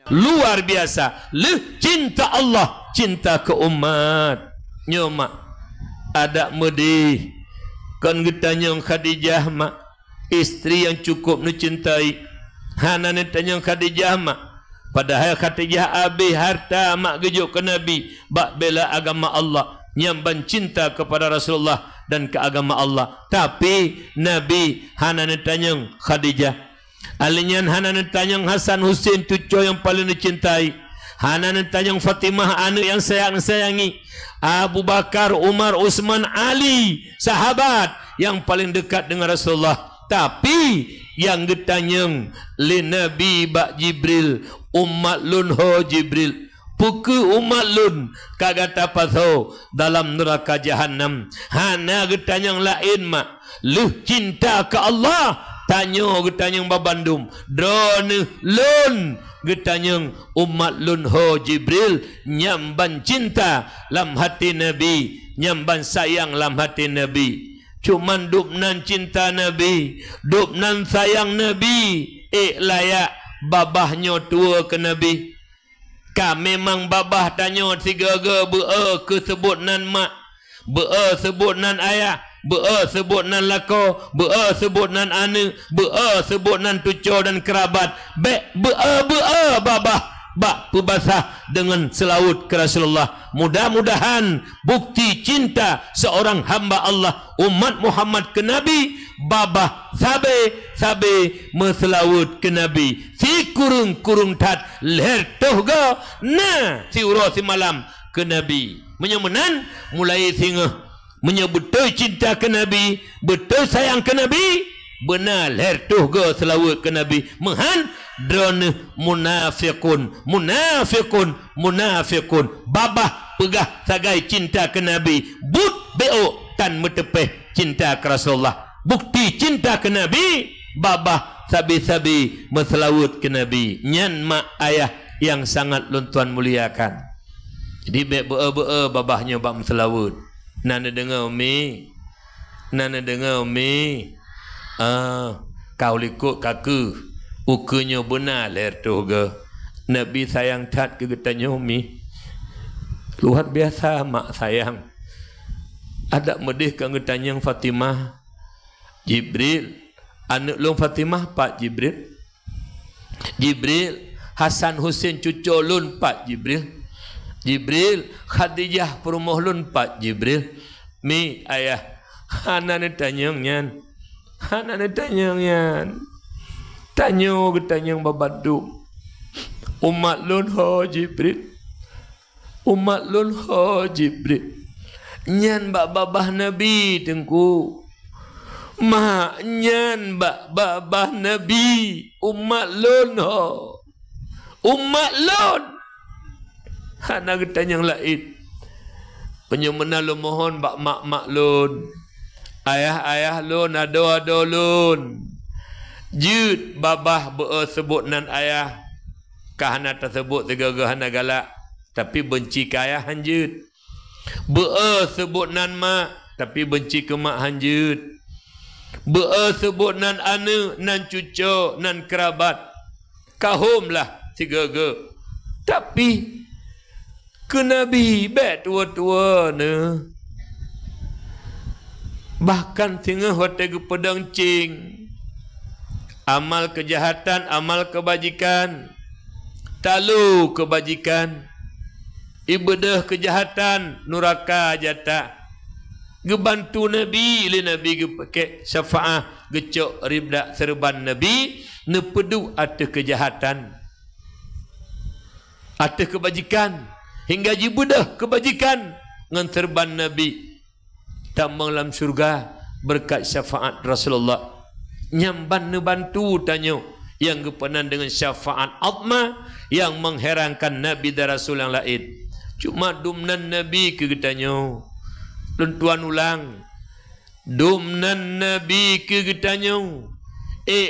luar biasa. Cinta Allah, cinta ke umat. Nyomak ada medih kan getanyong Khadijah mak istri yang cukup nu cintai. Hana ne tanyong Khadijah mak padahal Khadijah abi harta mak gejuk ke Nabi bak bela agama Allah, nyamban cinta kepada Rasulullah dan ke agama Allah. Tapi Nabi hana ne tanyong Khadijah, alinyan hana ne tanyong Hasan Husain tuco yang paling dicintai, hana ne tanyong Fatimah anak yang sayangi, Abu Bakar, Umar, Utsman, Ali, sahabat yang paling dekat dengan Rasulullah. Tapi yang getanyeng li Nabi bak Jibril, umat lun ho Jibril, puku umat lun kagata patho dalam neraka jahanam. Hana getanyeng lain mak luh cinta ke Allah, tanyo getanyeng babandum drone lun getanyeng umat lun ho Jibril, nyamban cinta lam hati Nabi, nyamban sayang lam hati Nabi. Cuman dupnan cinta Nabi, dupnan sayang Nabi, layak babahnya tua ke Nabi. Ka memang babah tanyo tiga ke bea ke sebut nan mak, bea sebut nan ayah, bea sebut nan lako, bea sebut nan ane, bea sebut nan tuco dan kerabat. Bea babah bak pebasah dengan selawut ke Rasulullah. Mudah-mudahan bukti cinta seorang hamba Allah umat Muhammad ke Nabi, babah sabe meselawut ke Nabi. Si kurung tat leher tohga na si uro si malam ke Nabi. Menyemenan mulai singa menyebut cinta ke Nabi, betul sayang ke Nabi, benar leher tohga selawut ke Nabi. Mehan drone munafiqun babah pegah sagai cinta ke Nabi, but beo tan metepeh cinta ke Rasulullah. Bukti cinta ke Nabi, babah sabi meselawut ke Nabi. Nyan mak ayah yang sangat luntuan muliakan. Jadi beo babahnya bak meselawut. Nana dengar umi, kau likut kaku ukenya benar leher tu ke Nabi sayang tat ke getanya umi. Luar biasa mak sayang. Ada medih ke getanya Fatimah. Jibril anak long Fatimah Pak Jibril. Hasan Husain cucu lun Pak Jibril. Khadijah perumah lun Pak Jibril. Mi ayah hana ne tanyang nyan. Tanyo getanyang babadu umat lun ho Jibril nyan bak babah Nabi tengku mak nyan bak babah Nabi umat lun hana getanyang lain penyemena lu mohon bak mak lun, ayah lun, ado lun. Jud babah bea sebut nan ayah, kahana tersebut tiga-tiga hana galak tapi benci ke ayah hanjut. Bea sebut nan mak tapi benci ke mak hanjut. Bea sebut nan ane, nan cucu, nan kerabat, kahumlah tiga-tiga. Tapi ke Nabi bet tua-tua ne. Bahkan tinggal hotel pedang cing. Amal kejahatan, amal kebajikan, talu kebajikan, ibadah kejahatan, nuraka jata. Gebantu Nabi, li Nabi gepake syafaah, gecok ribda serban Nabi, nepedu atau kejahatan, atau kebajikan, hingga jibudah kebajikan, ngan serban Nabi, tambang dalam surga berkat syafaat Rasulullah. Nyamban bantu tanyo yang gepenan dengan syafaat azma yang mengherankan Nabi dan Rasul yang lain. Cuma dumnan Nabi ke getanyo luntuan ulang dumnan Nabi ke getanyo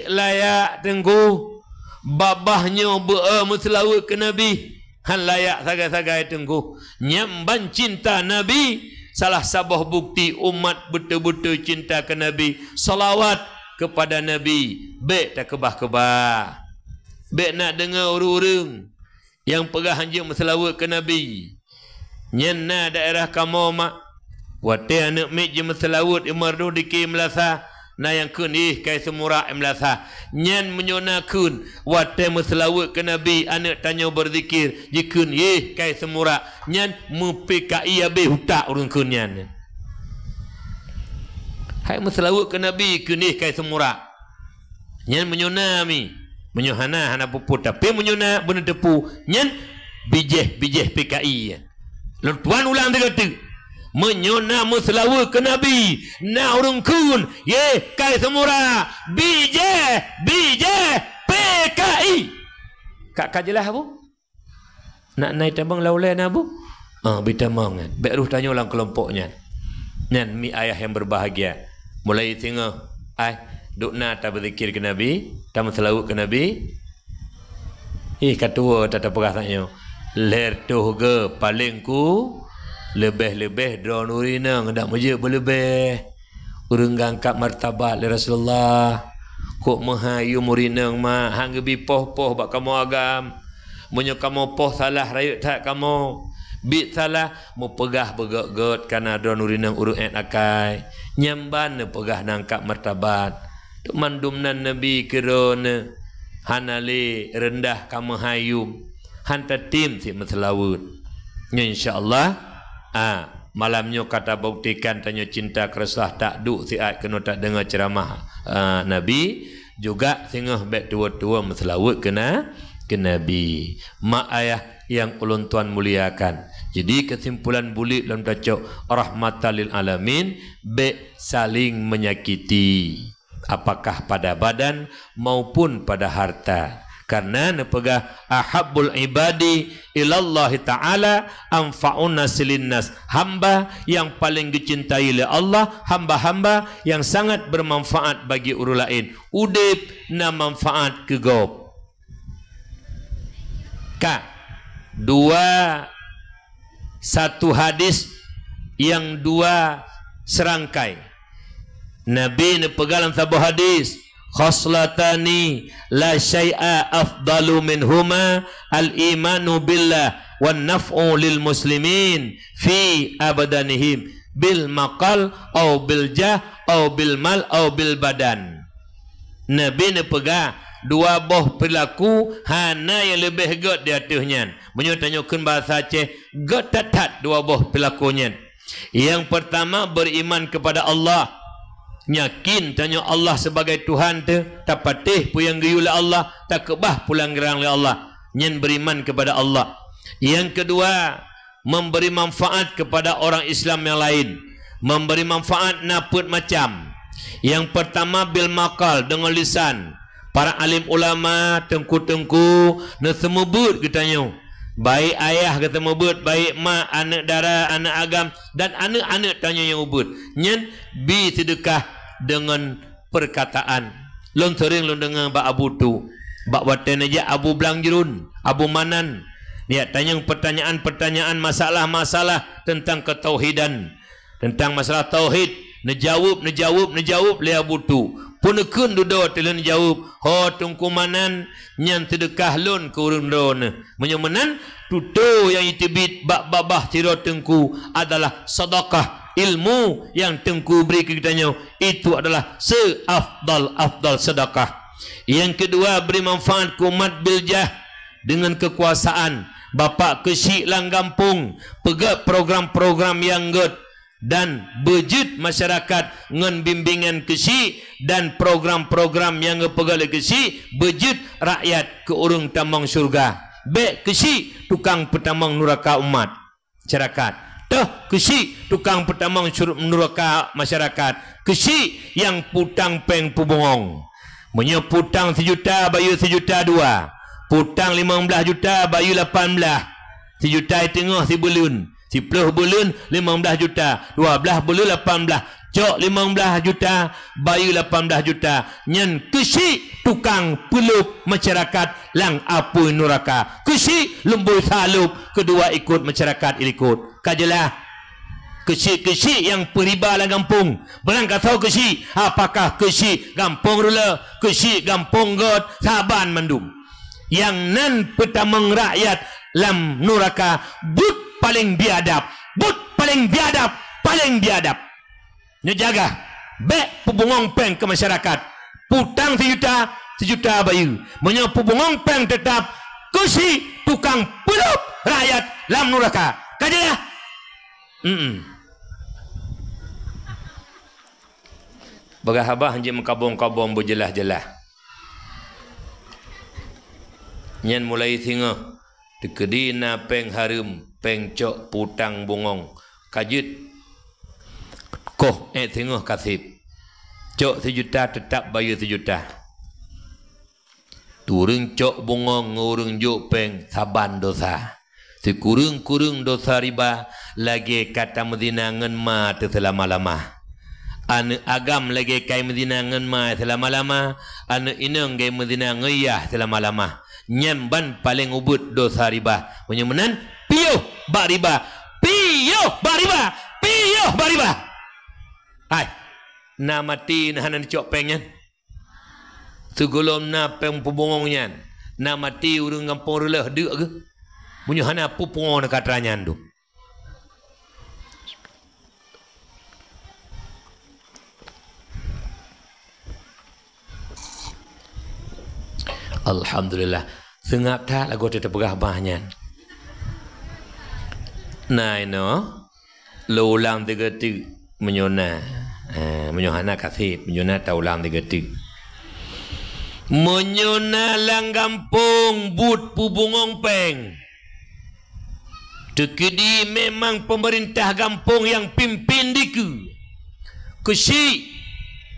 layak tengku babahnya bea meselawut ke Nabi han layak sagai-sagai tengku nyamban cinta Nabi. Salah sabah bukti umat betul-betul cinta ke Nabi, salawat kepada Nabi. Baik tak kebah-kebah, baik nak dengar urung-urung, yang pegah hanjung selawat ke Nabi. Nyena daerah kamu mak. Wate anak mit je selawat imardu diki melasa. Na yang kun kai semura melasa. Nyen menyona kun. Wate selawat ke Nabi. Anak tanya berzikir. Jikun kai semura. Nyen mupikai abe hutak urun kun nyen. Hai selawat ke Nabi kun kai semura. Nyen menyona mi. Menyohana hana puput. Tapi menyona benar tepu. Nyen bijeh PKI. Lalu tuan ulang dia kata, menyona selawat ke Nabi, na urung kun, kai semura, bijeh PKI. Kak kajelah bu? Nak naik tabang laulai na bu? Bita mangan. Beruh tanya ulang kelompoknya. Nyan mi ayah yang berbahagia. Mulai tengah, duk na tak berzikir ke Nabi, tak selawat ke Nabi. Katua tak pernah tanya. Ler tuh ke paling ku lebih-lebih drone urina ndak meje berlebih urang angkat martabat le Rasulullah kok mahayu murina ma hang bi poh-poh bak kamu agam menyo kamu poh salah rayut tak kamu bit salah mu pegah begot-got kana drone urina urung akai nyamban pegah nangkap martabat tuk mandumnan Nabi kerana hanale rendah kamu hayum hantar tim si selawat. InsyaAllah malamnya kata buktikan tanya cinta kereslah tak duk si ayat kena tak dengar ceramah Nabi juga singah baik tua-tua selawat kena ke Nabi. Mak ayah yang ulun tuan muliakan. Jadi kesimpulan bulik dalam tajuk rahmatan lil alamin baik saling menyakiti apakah pada badan maupun pada harta. Karena nepegah ahabbul ibadi ilallah ta'ala anfa'un nasilin-nas. Hamba yang paling dicintai oleh Allah, hamba-hamba yang sangat bermanfaat bagi orang lain. Udip na manfaat ke gop. Satu hadis yang dua serangkai. Nabi nepegah dalam sebuah hadis. Khoslatani la syai'a afdalu minhuma al-imanu billah wan naf'u lil muslimin fi abadanihim bil maqal au bil jah au bil mal au bil badan. Nabi ni pegah dua boh perilaku hana yang lebih god di atasnya. Menyotanyakan bahasa Aceh, god tatat dua boh perilakunya. Yang pertama beriman kepada Allah. Yakin tanya Allah sebagai Tuhan tu tak patih pun yang gayul Allah tak kebah pulang gerang oleh Allah nyen beriman kepada Allah. Yang kedua memberi manfaat kepada orang Islam yang lain, memberi manfaat naput macam. Yang pertama bil maqal dengan lisan. Para alim ulama tengku-tengku na semebut katanya. Baik ayah kata mebut, baik mak, anak dara, anak agam dan anak-anak tanya yang ubud. Nyen bi sedekah dengan perkataan. Lon sering lon dengar bak Abu tu, bak watan aja Abu Belangjerun, Abu Manan. Dia tanya pertanyaan masalah-masalah tentang ketauhidan, tentang masalah tauhid. Nejawab le Abu tu. Punekun duduk telan jawab. Ho tungku manan nyan sedekah lon ke urang don. Menyemenan tutu yang itibit bak babah tiro tengku adalah sedekah. Ilmu yang tengku beri ke kitanya itu adalah seafdal sedekah. Yang kedua beri manfaat ke umat biljah dengan kekuasaan. Bapak kesik lang kampung pegat program-program yang good dan bejut masyarakat ngan bimbingan kesik dan program-program yang pegal kesik bejut rakyat ke urung tambang syurga. Baik kesik tukang petamang neraka umat masyarakat. Dah kesik tukang petamang neraka masyarakat. Kesik yang putang peng pubongong. Menyo putang 1 juta bayu 1 juta 2. Putang 15 juta bayu 18. 1 juta tengah si bulun. 10 bulun 15 juta. 12 bulun 18. Cok 15 juta bayu 18 juta. Nyen kesik tukang peluk masyarakat lang apui neraka. Kesik lembul salup kedua ikut masyarakat ikut. Kajelah kesik-kesik yang periba lah kampung. Berangkat tahu kesik. Apakah kesik kampung rula, kesik kampung god saban mandum. Yang nan petamang rakyat lam neraka, but paling biadab, paling biadab. Nya jaga bek pubungong peng ke masyarakat, putang sejuta bayu, menyo pubungong peng tetap kusi tukang pelup rakyat lam neraka. Kaja ya. Bagahabah hanje mengkabong-kabong berjelah-jelah. Nyan mulai singa dekedina peng harum peng cok putang bungong kajut koh singa kasip cok sejuta tetap bayar sejuta. Turun cok bungong ngurung juk peng saban dosa. Sekurung-kurung dosa riba lagi kata medinangan ma terselama-lama. Anu agam lagi kai medinangan ma selama-lama, anu ineng gai medinangan ya selama-lama. Nyamban paling ubut dosa riba. Menyemenan piyo bak riba. Hai, na mati na hanan cok pengnya. Segolom na peng pubongongnya. Na mati urang kampung relah deuk ke. Munyo hana pupungong na katranyan tu. Alhamdulillah. Sengap tak lagu tetap pegah banyak. Nah ino lo ulang 3 tu menyona. Menyohana kasih menyona ta ulang 3 tu. Menyona lang kampung but pubungong peng. Tekedi memang pemerintah kampung yang pimpin diku. Kusi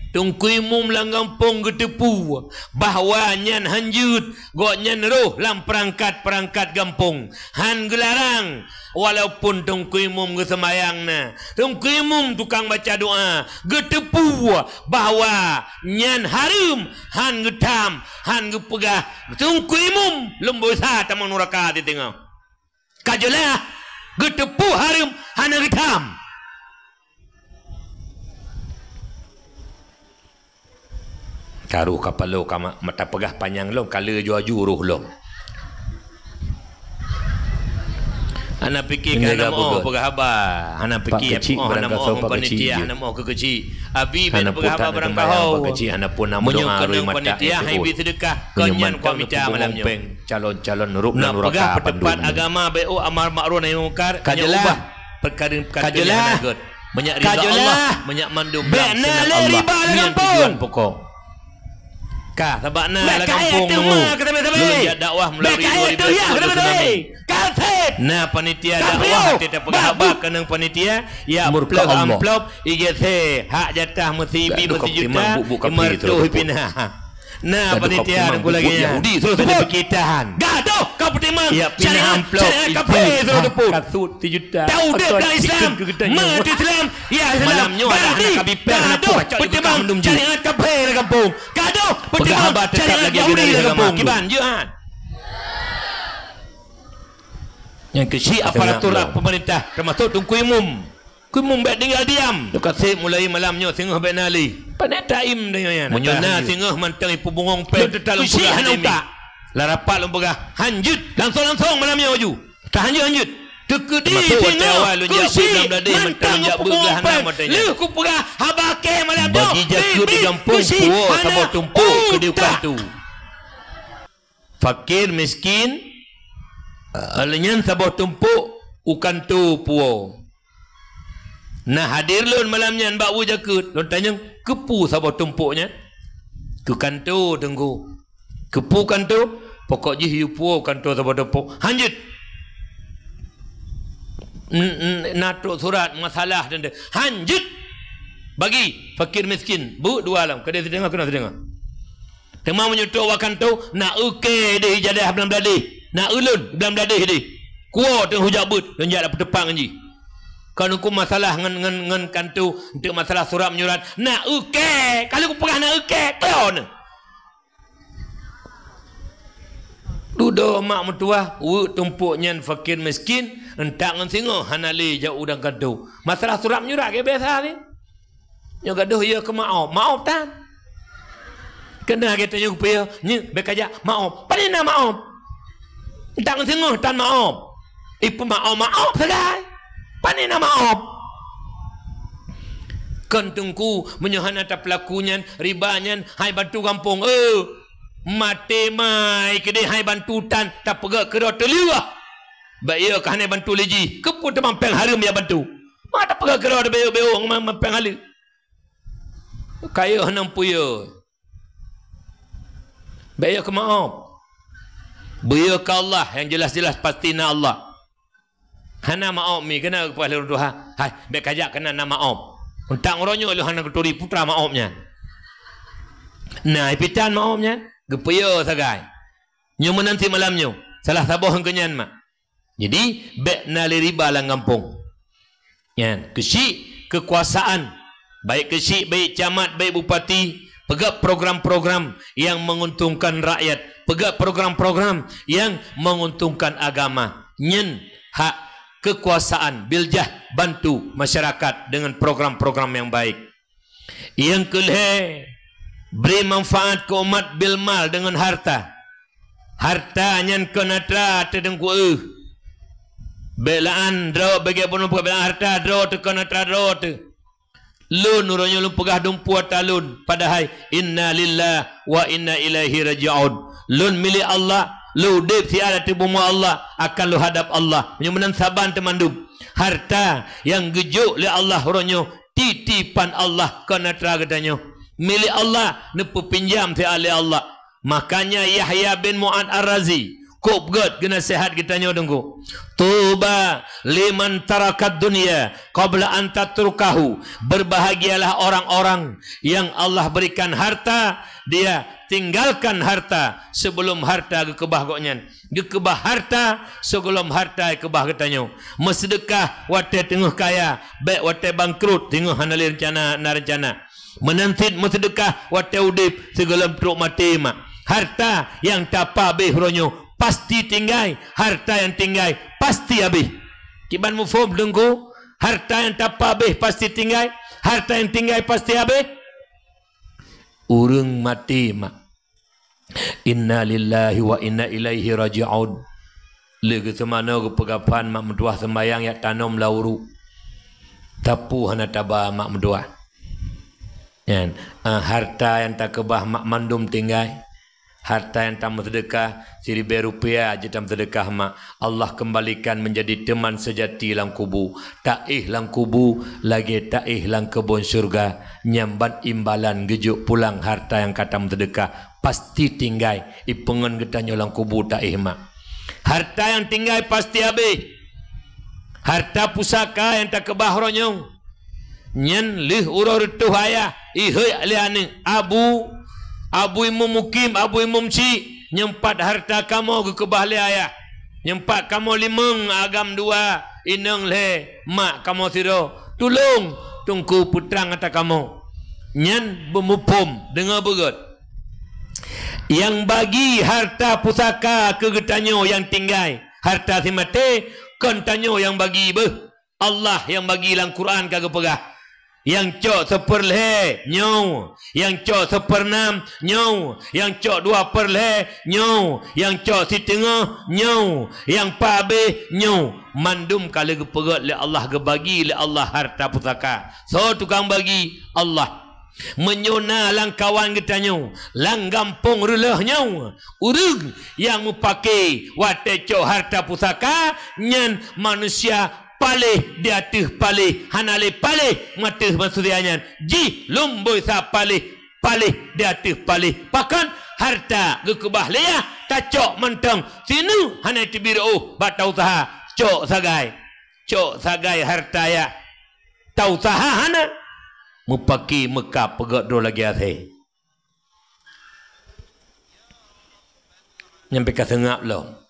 tungkui mum lang kampung getepu bahawa nyan hanjut gok nyan roh lam perangkat kampung han gelarang walaupun tungkui mum gesemayang na tungkui mum tukang baca doa getepu bahawa nyan harum han getam han gepegah tungkui mum lembosa tamang neraka di tengah kajelah getepu harum han getam. Karu kapalo kama mata pegah panjang lo kala juaju roh lo. Ana fikir kana mau pegah haba, ana fikir ana mau panitia, ana mau ke kecil. Abi ben pegah haba barang kau. Kecil ana pun nama doa roi mata. Panitia hai bi sedekah konyan komite malamnya. Calon-calon rukna neraka pendepan agama BO amar ma'ruf nahi mungkar. Kajalah perkara-perkara yang banyak ridha Allah, banyak mandum sunnah Allah. Ini tujuan pokok. Sebabna la kampung nemu lu dakwah melalui 2020 tsunami. Nah panitia dakwah kita pegahaba kenang panitia ya plug amplop IGC hak jatah mesibi juta mertu pinah. Nah panitia nunggu lagi Yahudi suruh berkitahan. Gaduh kau pertimang ya pinah amplop kafe suruh tepuk kasut 1 juta. Tahu dah Islam mati Islam ya malamnya ada anak kabiper nak pertimang syariat kafe di kampung. Gaduh pertimang syariat Yahudi di kampung. Kiban jihad. Yang kecil aparatur pemerintah termasuk tungku umum. Kumum baik tinggal diam. Dekat saya mulai malamnya sengah baik nali. Panet taim dia. Menyona sengah mantang ipu bungong pen. Kusi hanuta. Larapat lempegah. Hanjut. Langsung malamnya waju. Tak hanjut. Tekedi sengah. Kusi mantang ipu bungong pen. Lu kupegah habake malamnya. Bagi jakut di kampung. Puo sama tumpuk kediukan tu. Fakir miskin. Alenyan sabah tumpuk. Ukan tu puo. Nah hadir lun malamnya mbak wu jakut. Lun tanya kepu sabah tumpuknya. Ke kantor tunggu. Kepu kantor. Pokok je hiu puau kantor sabah tumpuk. Hanjut. Natuk surat masalah dan hanjut. Bagi fakir miskin. Bu dua alam. Kedai sedengah kena sedengah. Tema menyutuk wakan tu. Nak uke di jadah belam beladih. Nak ulun belam beladih di. Kuat tengah hujak but. Dan jat dapat tepang je. Kalau aku masalah ngan kantu untuk masalah surat menyurat nak uke kalau aku pernah nak uke kau ni duduk mak mertua tumpuknya fakir miskin entak ngan singo hanali jauh udang kantu masalah surat menyurat ke biasa ni yang gaduh ya ke maaf tan kena kita nyuk pia ni bekaja maaf pada nak maaf Tang tengah tan maaf. Ipu maaf sagai. Panina maaf. Kan tungku menyuhana ta pelakunya ribanya hai bantu kampung. Mati mai kede hai bantutan tak pegak kero teliwah. Baik kan hai bantu leji. Kepu te mampeng harum ya bantu. Ma tak pegak kero de beo mampeng halu. Kaya hanam puyo. Baik ke maaf. Baik ke Allah yang jelas-jelas pastina Allah. Hana maaf mi kena kepada Tuhan. Hai baik kajak kena nama maaf. Untang orangnya lu hana keturi putra maafnya. Nah, ipitan maafnya. Gepuyo sagai. Nyo menanti malamnya. Salah sabuh kenyan mak. Jadi, bek nali riba lang kampung. Yan, kesi kekuasaan. Baik kesi, baik camat, baik bupati. Pegak program-program yang menguntungkan rakyat. Pegak program-program yang menguntungkan agama. Nyen hak kekuasaan biljah bantu masyarakat dengan program-program yang baik. Yang kelima, beri manfaat ke umat bil mal dengan harta. Harta nyan kenatra tedengku belaan dro bagi pun belaan harta dro te kenatra dro te. Lun uronyo lu pegah dumpu talun padahal inna lillah wa inna ilaihi raji'un. Lun milik Allah. Lu dip si ada tibu mu Allah akan lu hadap Allah menyumenan saban temandum harta yang gejuk le Allah ronyo titipan Allah kena tragedanyo milik Allah nepu pinjam si ali Allah. Makanya Yahya bin Mu'ad Ar-Razi kop god kena sehat kita nyo dengku. Tuba liman tarakat dunia qabla an tatrukahu. Berbahagialah orang-orang yang Allah berikan harta, dia tinggalkan harta sebelum harta gekebah goknyan. Gekebah harta sebelum harta gekebah ketanyo. Mesedekah wate tengah kaya, baik wate bangkrut tengah hanali rencana na rencana. Menantit mesedekah wate udip segala truk mati mak. Harta yang tapa beh ronyo pasti tinggai, harta yang tinggai pasti habis. Kiban mufhum dengku, harta yang tapa habis pasti tinggai, harta yang tinggai pasti habis. Urang mati mak. Inna lillahi wa inna ilaihi raji'un. Lagi semana ke pegapan mak menduah sembayang yak tanam lauru. Tapu hana tabah mak menduah. Yan, harta yang tak kebah mak mandum tinggai. Harta yang tak sedekah seribu rupiah aja tak sedekah mak Allah kembalikan menjadi teman sejati lang kubu. Taih lang kubu lagi taih lang kebun surga. Nyambat imbalan gejuk pulang harta yang kata sedekah pasti tinggai. Ipengen getanya lang kubu taih mak. Harta yang tinggai pasti habis. Harta pusaka yang tak kebah ronyong. Nyen lih urah retuh ayah. Ihoi aliane Abu imum mukim, abu imum si nyempat harta kamu ke kebah le ayah. Nyempat kamu limeng agam dua ineng le mak kamu siro. Tolong tungku putrang kata kamu. Nyan bemupum dengar begot. Yang bagi harta pusaka ke getanyo yang tinggai. Harta si mati kontanyo yang bagi beh. Allah yang bagi dalam Quran kagak pegah. Yang cok seperle nyaw, yang cok seperenam nyaw, yang cok 2/2 nyaw, yang cok setengah nyaw, yang pabe nyaw. Mandum kala gepegat le Allah gebagi le Allah harta pusaka. So tukang bagi Allah. Menyona lang kawan kita nyaw, lang gampung relah nyaw. Urug yang mupake wate cok harta pusaka nyan manusia palih dia tuh palih hanale palih matih maksudnya ji lumboi sa palih dia tuh palih pakan harta gekebah leah tacok mentang sinu hana tibiru batau usaha cok sagai harta ya tau usaha hana mupaki Mekah pegat do lagi ate nyampe ka tengah lo.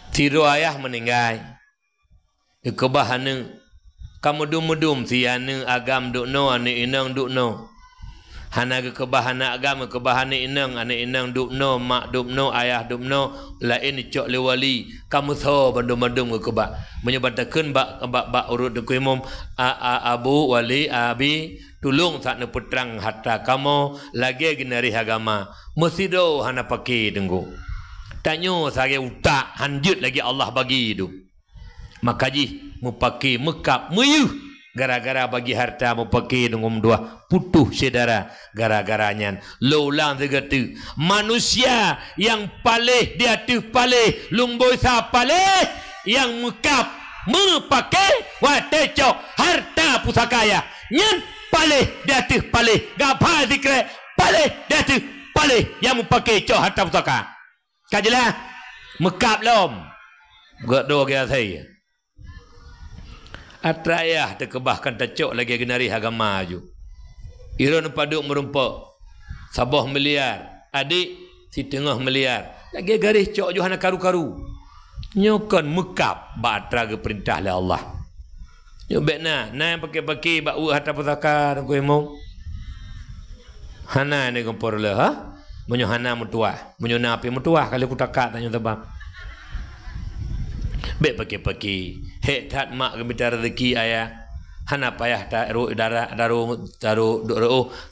Tiro ayah meninggal. Kebahane kamu dum si ane agam dukno ane inang dukno. Hana ke kebahane agama kebahane inang ane inang dukno mak dukno ayah dukno lain cok lewali kamu tho bandum ke kebah menyebatakeun bak urut de kuimum abu wali abi Tolong tak nak peterang harta kamu lagi genari agama. Mesti do hana pakai tenggu. Tanya saya utak hanjut lagi Allah bagi hidup. Maka ji mu pakai mekap meyuh gara-gara bagi harta mu pakai dengan dua putuh saudara gara-garanya. Laulang segatu manusia yang paling di atas paling lumboi sa paling yang mekap mepakai watecok harta pusakaya. Nyen paling di atas paling gapa zikre paling di atas paling yang memakai cok harta pusaka. Kajilah mekap lom gak doa kaya saya atrayah terkebahkan tercok lagi genari agama ju iron paduk merumpak sabah miliar adik si tengah miliar lagi garis cok ju hana karu-karu nyokon mekap batra ke perintah oleh Allah. Yo bekna na pakai-pakai bak harta pusaka ko emo. Hana ni kompor le ha. Menyo hana mutuah, menyo napi mutuah kali ku takak tanya tebang. Bek pakai-pakai. Hek tat mak gemita rezeki ayah. Hana payah tak ru darah daru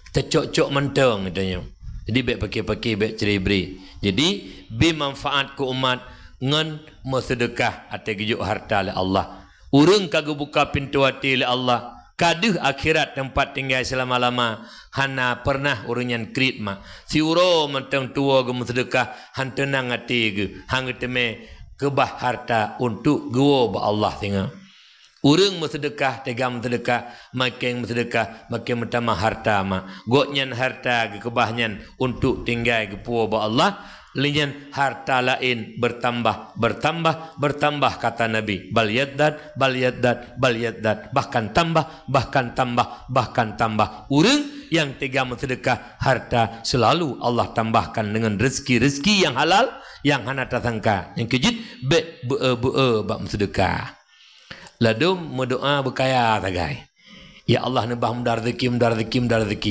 tercok-cok menteng katanya. Jadi bek pakai-pakai bek ceribri. Jadi bi manfaat ku umat ngan bersedekah atas gejuk harta oleh Allah. Urang kagak buka pintu hati oleh Allah. Kaduh akhirat tempat tinggal selama-lama. Hana pernah urunyan krit mak. Si uro mentang tua gemu sedekah. Han tenang hati ge. Hang teme kebah harta untuk gua ba Allah tinggal. Urang bersedekah tegam sedekah. Makin bersedekah makin bertambah harta mak. Goknyan harta ge kebahnya untuk tinggal ge puwa ba Allah. Linyan harta lain bertambah kata Nabi bal yaddad bahkan tambah urang yang tega bersedekah harta selalu Allah tambahkan dengan rezeki yang halal yang hana tersangka yang kejit bak bersedekah ladum berdoa berkaya tagai. Ya Allah nabah mudar rezeki.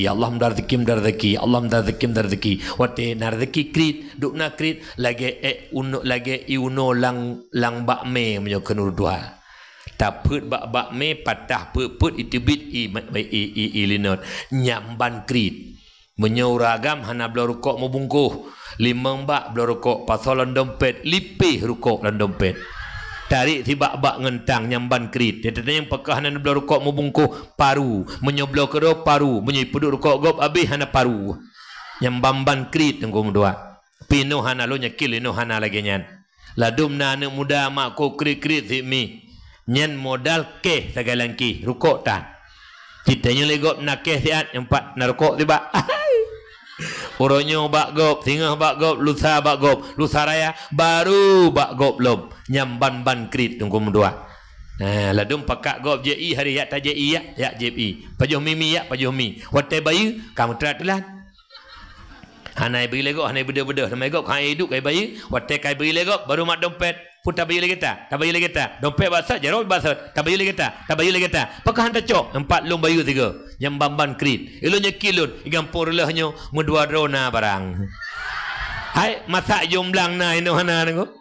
Ya Allah mudar rezeki. Wate nar rezeki krit, duk na krit lagi uno lang bak me menyo kenur dua. Taput bak me patah put itibit i linot nyamban krit. Menyo ragam hana belo rukuk mo bungkuh. Limang bak belo rukuk pasolan dompet lipih rukuk lan dompet. Tarik si bak-bak ngentang nyamban krit. Dia tanya yang pakah hana belah rukuk mau bungkuh paru. Menyoblah kedua paru. Menyipuduk rukuk gop habis hana paru. Nyambamban krit tengku dua. Pino hana lo nyakil ino hana lagi nyan. Ladum na anak muda mak ko krit-krit si mi. Nyan modal keh sagalan ki. Rukuk tan. Citanya legop nak keh siat. Empat na rukuk tiba. Uronyo bak gop, singah bak gop, lusa bak gop, lusa raya baru bak gop lob. Nyamban ban krit tunggu mendua. Nah, ladum pakak gop JI hari yak ta JI yak JI. Pajuh mimi yak pajuh mi. Watai bayi kamu teratulan. Hanai beri legok, hanai beda-beda. Namai gop kai hidup kai bayi, watai kai beri legok baru mak dompet. Putar bayi lagi tak? Tak bayi lagi tak? Dompet basat, jarot basat. Tak bayi lagi tak? Tak bayi lagi tak? Pakah hantar cok. 4 lom bayu 3. Yang bamban krit. Ilunya kilun. Ikan porulahnya mendua drona barang. Hai, masak jomblang na ino hana nengko.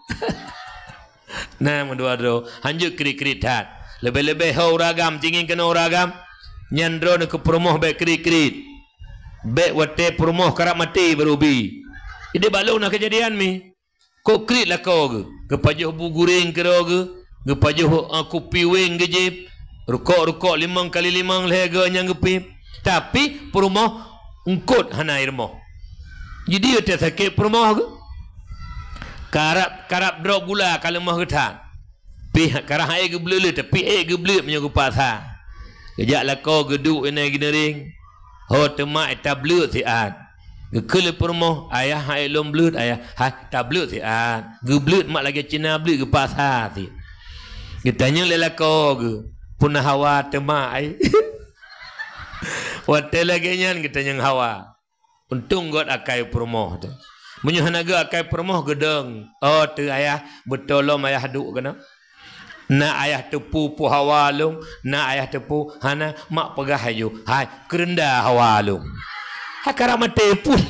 Nah, mendua dro. Hanjuk krit-krit hat. Lebih-lebih hau ragam, cingin kena ragam. Nyandro ke perumoh baik krit-krit. Baik wate perumoh karap mati berubi. Ini balong nak kejadian mi. Kau krit lah kau ke? Kepajuh buguring ke ke? Kepajuh kopi weng ke jip? Rukuk-rukuk 5 kali 5 lega yang gepip. Tapi perumah ungkut hana irmoh. Jadi dia sakit perumah ke? Karap drop gula kalau mah ketan. Pihak karah air ke belul tapi air ke belul punya kupasa. Kejak lah kau geduk ini ginering. Ho temak tablut siat. Gekele permoh ayah hai lom blut ayah ha tablut si geblut mak lagi Cina blut ke pasar ti ditanya lelako ge punah hawa temak ai wate lagi nyan kita yang hawa untung got akai permoh tu munyo hanaga akai permoh gedeng oh tu ayah betolom ayah duk kena na ayah tepu pu hawa lum na ayah tepu hana mak pegah ayu hai kerenda hawa lum hakara mate pun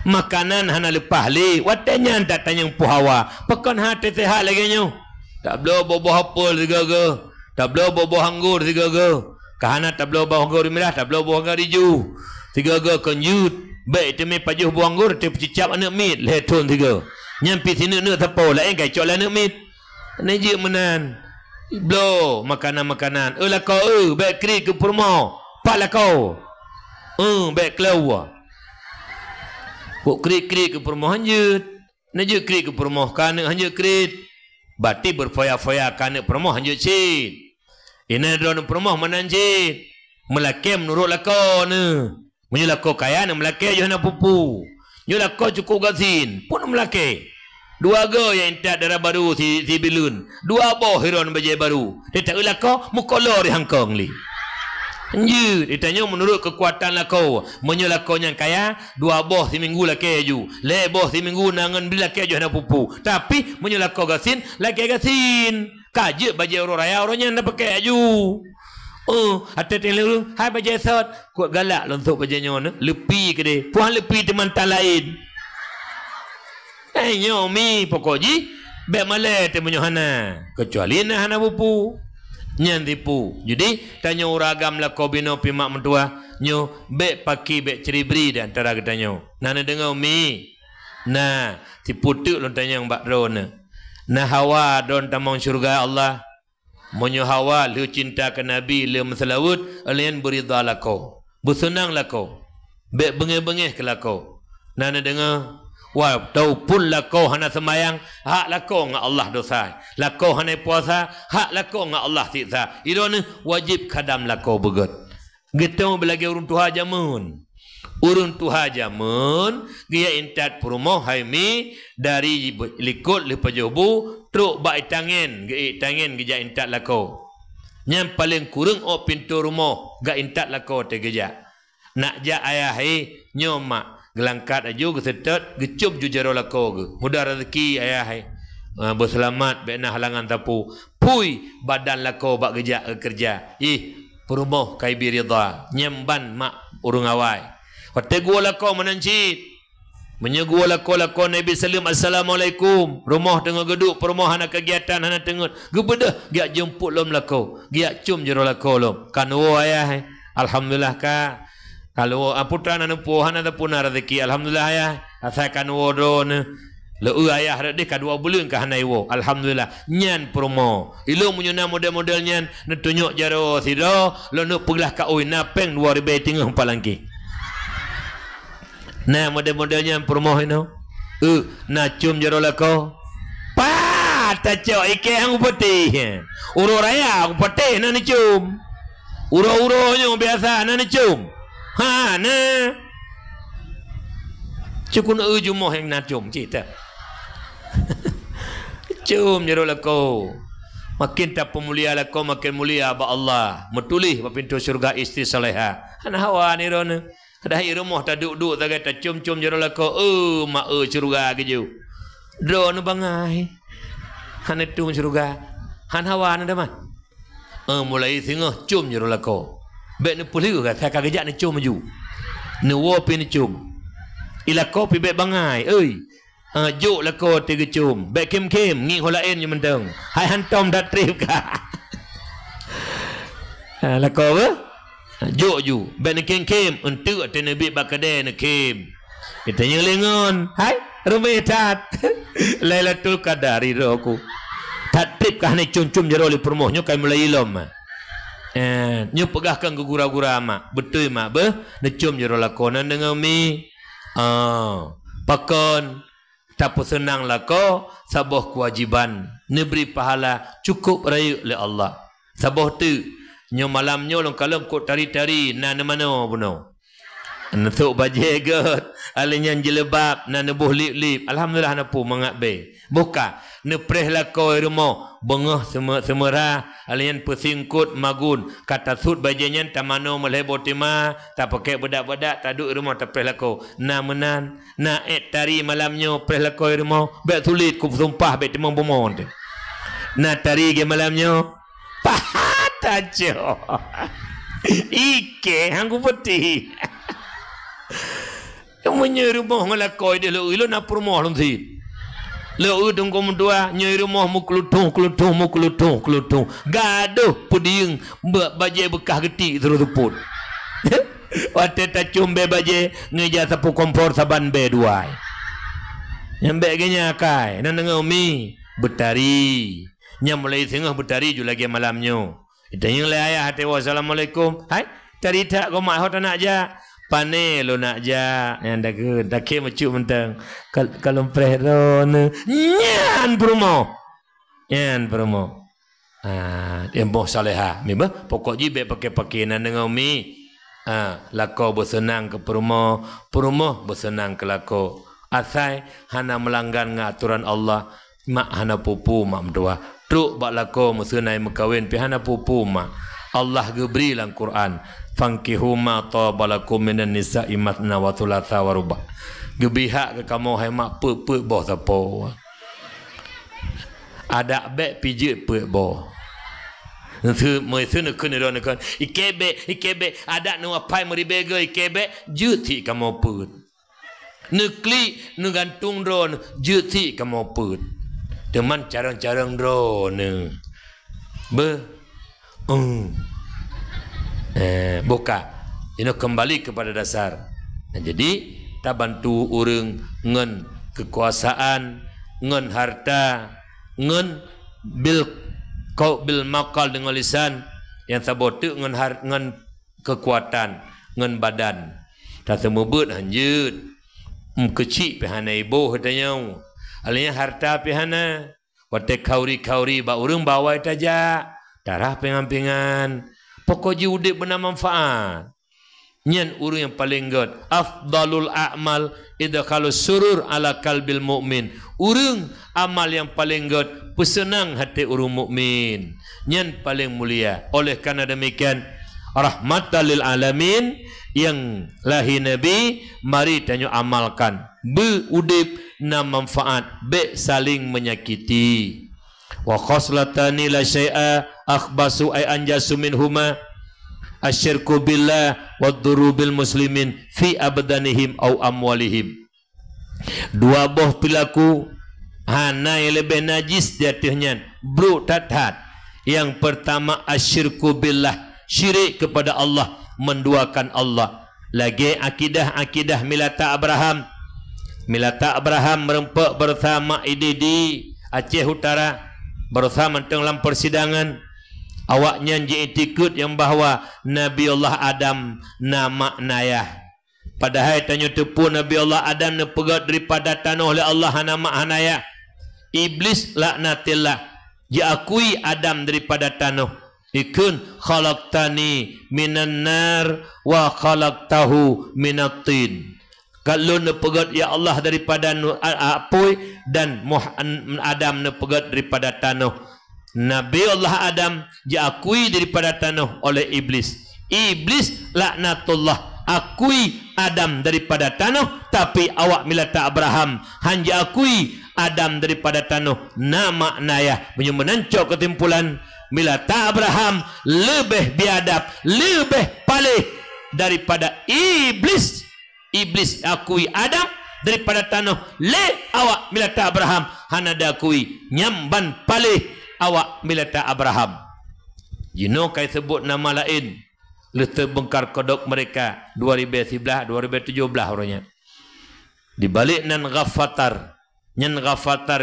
makanan hana lepah li watanya tak tanya puhawa pekan hati sehat lagi nyu tak belo boboh apel sigaga tak belo boboh anggur sigaga kahana tablo bawang gor merah tablo bawang gor hijau tiga go konjut baik teme pajuh bawang gor te cicap anak mit le ton tiga nyampi sini nu tapo la engai cok la anak mit ne je menan blo makanan la kau baik kri ke permo pak la kau baik keluar kok kri ke permo hanjut ne je kri ke permo kana hanjut kri bati berfoya-foya kana permo hanjut cit ina drone permo menanjit melakem nurut lako ne menyelako kaya ne melake jo na pupu nyelako cukup gazin pun melake dua go yang intat darah baru si bilun dua boh hiron bajai baru dia tak lako mukolor di hangkong li anjir ditanya menurut kekuatan lako menyelako yang kaya dua boh si minggu lake ju le boh si minggu nangan bila lake jo na pupu tapi menyelako gazin lake gazin kaje bajai orang raya orangnya nak pakai aju hati telur hai bajai sot kuat galak lontok bajai nyon lepi ke dia puan lepi teman tak lain nyomi pokoknya bek malai temenyo hana kecuali na hana bupu nyan tipu jadi tanya uragam la ko bino pi mak mentua nyo bek paki bek ceribri dan antara kita nyo nana dengar mi nah tipu tu lon tanya mbak drone na hawa don tamang syurga Allah monyo hawa lu cinta ke nabi lu masalawut alian beridha lako bersenang lako bek bengeh-bengeh ke lako nana dengar wah tau pun lako hana semayang hak lako ngak Allah dosa lako hana puasa hak lako ngak Allah siksa irone wajib kadam lako begot getong belagi urun tuha jamun dia intat perumoh haimi dari likut lepajobu truk bai tangen geja intat lako yang paling kurang pintu rumah ga intat lako te geja nak ja ayah nyoma gelangkat aju gesetet gecup jujaro lako ge mudah rezeki ayah berselamat bena halangan tapu pui badan lako bak geja kerja perumoh kai biridha nyemban mak urung awai kata gua lako menancit menyegua lako Nabi Salim assalamualaikum rumah tengah geduk perumah anak kegiatan anak tengah gebedah giak jemput lom lako giak cum jero lako lom kanwo ayah alhamdulillah ka kalau putra anak puhan ada puna rezeki alhamdulillah ayah asakan wodon leu ayah redeh ka 2 bulan ka hanaiwo alhamdulillah nyan promo ilung menyuna model-model nyan netunjuk jaro sido lo nu pegelah ka oi napeng 2000 tengah palangki nah model-modelnya promo ino na cium jaro lako pa ta cok ike ang putih uro raya ang putih na ni cium uro-uronyo biasa na ni cium ha na cukun jumoh yang na cium cita cium jaro lako makin tak pemulia lako makin mulia ba Allah metulih ba pintu syurga istri saleha ana hawa ni rona dah rumah tak duduk tak kata cium-cium jero lako mak syurga ke ju drone bangai han tu syurga han hawa na daman mulai singa cium jero lako bek ni pulih ka tak kejak ni cium ju ni wo pi ni cium ila kopi bek bangai juk lako te cium bek kem-kem ngi holaen je menteng hai hantom dak trip ka lako apa juk ju ben kem untuk te nabi bakade ne kem ditanya lengon hai rumetat lailatul qadari roku tatip kah ne cum-cum jero li permohnya kai mulai ilom nyu pegahkan ke gura-gura mak betul mak be ne cum jero lakonan dengan mi pakon tak senang lako sabah kewajiban neberi pahala cukup rayu oleh Allah sabah tu nyo malam nyo long kalem kok tari-tari na mana puno Untuk bajai get alinya jelebab na nebuh lip-lip alhamdulillah na pu mangak be buka nepreh lakoi rumah bengah semera alian pesingkut magun kata sud bajainya tamano melebotima tak pakai bedak-bedak taduk rumah tak preh lako na menan na tari malamnya preh lakoi rumah be sulit ku sumpah be temong pomon na tari ge malamnya pahatajo ike hanggu putih yang menyeru moh ngelakoi dia lo ilo na permoh lom si Leu tunggu mudua nyoi rumah mu kelutung gaduh pudiung baje bekah geti terus tuput. Wate ta cumbe baje ngeja sapu kompor saban be dua. Nyambe genya kai nan ngomi betari. Nya mulai tengah betari ju lagi malamnyo. Itanya le ayah hati wassalamualaikum. Hai cerita kau mak hot nak ja. Pane lo nak ja yang dak ke macu mentang kalau prehron nyan promo emboh saleha mi bah pokok jibe pakai nan dengan mi lako bersenang ke promo bersenang ke lako asai hana melanggar ngaturan Allah mak hana pupu mak mdua truk bak lako musunai mekawin pi hana pupu mak Allah gebri lang Quran fankihu ma tabalakum minan nisa'i matna wa thulatha wa ruba. Gebihak ke kamu hai mak pe boh sapo. Ada be pijit pe boh. Thu moi thu nak kena ron kan. Ikebe ada nu apai meribega ikebe juti kamu put. Nukli nu gantung ron juti kamu put. Teman carang-carang ron. Be buka ini kembali kepada dasar. Nah, jadi tak bantu orang ngen kekuasaan, ngen harta, ngen bil makal dengan lisan yang sabote ngen kekuatan, ngen badan. Tak semubut hanjut kecil pihana ibu katanya. Alanya harta pihana wate kauri ba orang bawa itaja darah pengampengan. Pokoknya udip benar manfaat. Nyan urang yang paling god. Afdalul a'mal idkhalus surur ala qalbil mu'min. Urang amal yang paling god pesenang hati urang mukmin. Nyan paling mulia. Oleh karena demikian rahmatan lil alamin yang lahi nabi mari tanyo amalkan. Be udip na manfaat, be saling menyakiti. Wa khoslatani la syai'a akhbasu ay anjasu minhuma asyirku billah wa durubil muslimin fi abdanihim au amwalihim. Dua boh pilaku hana yang lebih najis jatuhnya bro tatat. Yang pertama asyirku billah, syirik kepada Allah, menduakan Allah. Lagi akidah milata Abraham merempak bersama di Aceh Utara bersama dalam persidangan awaknya ikut yang bahawa Nabi Allah Adam nama nayah. Padahal tanya tepu Nabi Allah Adam nepegat daripada tanah oleh Allah nama hanayah. Iblis laknatillah diakui Adam daripada tanah. Ikun khalaqtani minan nar wa khalaqtahu minat tin. Kalau nepegat ya Allah daripada api dan Adam nepegat daripada tanah. Nabi Allah Adam diakui daripada tanah oleh iblis. Iblis laknatullah akui Adam daripada tanah, tapi awak milata Abraham hanya akui Adam daripada tanah. Nama nayah menancok kesimpulan milata Abraham lebih biadab, lebih palih daripada iblis. Iblis akui Adam daripada tanah. Le awak milata Abraham hana diakui nyamban palih awak milata Abraham. Jino kai sebut nama lain leter bengkar kodok mereka 2011 2017 orangnya. Di balik nan ghafatar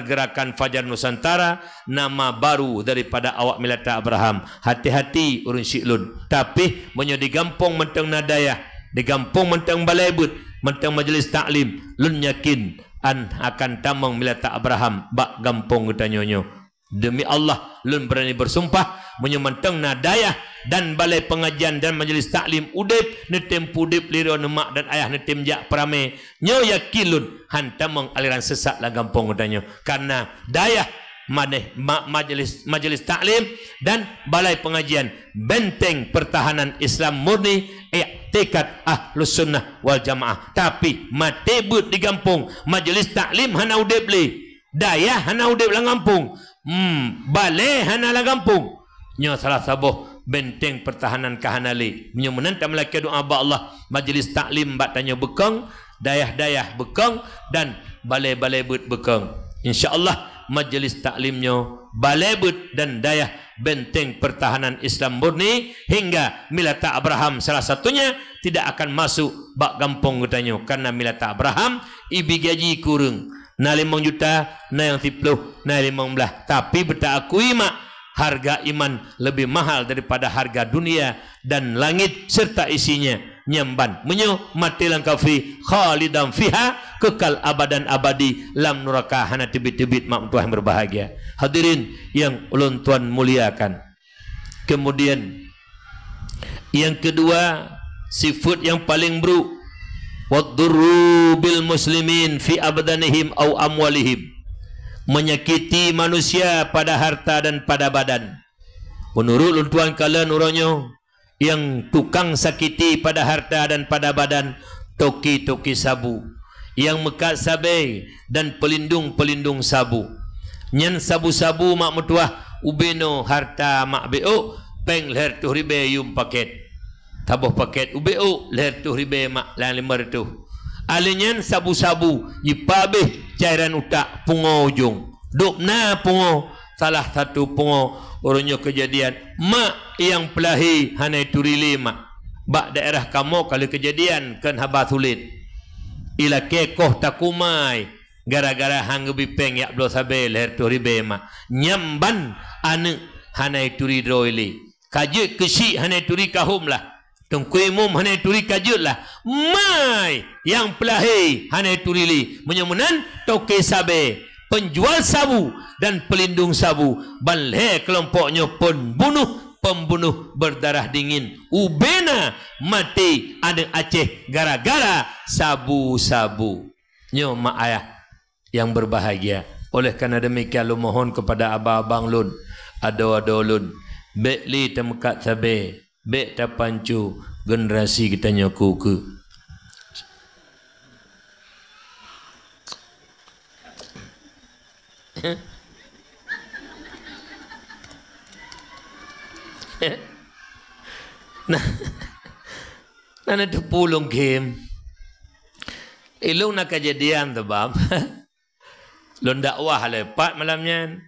gerakan Fajar Nusantara, nama baru daripada awak milata Abraham. Hati-hati urun syiklun. Tapi menyo digampung mentang nadaya, digampung mentang balaibut, mentang majlis taklim, lun yakin an akan tamang milata Abraham bak gampung utanyonyo. Demi Allah lun berani bersumpah menyemantang nadayah dan balai pengajian dan majlis taklim udip netem pudip liro nemak dan ayah netem jak perame nyo yakin lun hantamang aliran sesat lah gampung utanyo karena dayah majlis taklim dan balai pengajian benteng pertahanan Islam murni i'tikad ahlus sunnah wal jamaah. Tapi matebut di kampung majlis taklim hana udip li dayah hana udip lah kampung. Balai hana lah kampung. Nyo salah sabuh benteng pertahanan kahanali. Nyo menantam laki doa ba Allah majlis taklim bat tanya bekang, dayah-dayah bekang dan balai-balai but bekang. InsyaAllah majlis taklimnya balebut dan daya benteng pertahanan Islam murni hingga Milata Abraham salah satunya tidak akan masuk bak gampong katanya karena Milata Abraham ibi gaji kurang na 5 juta na yang 10 na 15 tapi beta akui mak harga iman lebih mahal daripada harga dunia dan langit serta isinya nyamban menyo mati lang kafi khalidan fiha kekal abadan abadi lam nuraka hana tibit-tibit mak tuah yang berbahagia. Hadirin yang ulun tuan muliakan. Kemudian yang kedua sifat yang paling buruk wadurru bil muslimin fi abdanihim au amwalihim, menyakiti manusia pada harta dan pada badan. Menurut ulun tuan kalian uronyo yang tukang sakiti pada harta dan pada badan toki-toki sabu, yang mekat sabai dan pelindung-pelindung sabu. Nyan sabu-sabu mak mutuah ubeno harta mak beo peng leher tu ribe yum paket tabuh paket ubeo leher tu ribe mak lan lemar tu alinyan sabu-sabu jipabeh cairan utak pungo ujung dukna pungo salah satu pungo orangnya kejadian mak yang pelahi hanai turile mak bak daerah kamu kalau kejadian kan haba sulit ila kekoh takumai gara-gara hang bipeng yak blo sabe leher tu ribe mak nyamban ane hanai turi droili kajut kesi hanai turi kahum lah tungkui mum hanai turi kajut lah mai yang pelahi hanai turi li menyemunan toke sabe penjual sabu dan pelindung sabu balhe kelompoknya pembunuh berdarah dingin ubena mati ada Aceh gara-gara sabu-sabu nyo mak ayah yang berbahagia. Oleh kerana demikian lu mohon kepada abang-abang lun ado-ado lun bek li temkat sabe bek tapancu generasi kita nyoku ke nah tu pulung game ilung nak kejadian tu bab lon dakwah lepat malamnya.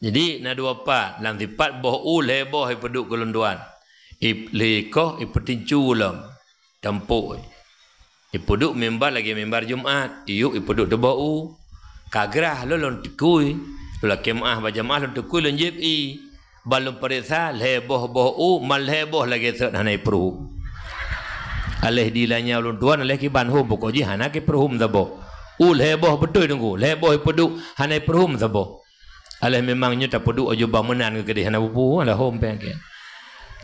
Jadi na 24 lang tipat boh leboh ipeduk kelunduan. Iplikoh ipetincu lam tampuk. Ipeduk membar lagi membar Jumaat. Iuk ipeduk debau. Kagrah lo lon tikui. Lo kemah bajamaah lon tikui lon jepi. Balon perisa leboh boh mal leboh lagi set hanai peruh. Aleh dilanya lon tuan aleh ki banhum pokoji hana ki peruhum dabo. Leboh betul tunggu. Leboh ipeduk hanai peruhum dabo. Aleh memangnya tak peduk aja bangunan ke kedih hana bupu alah hom pe ke.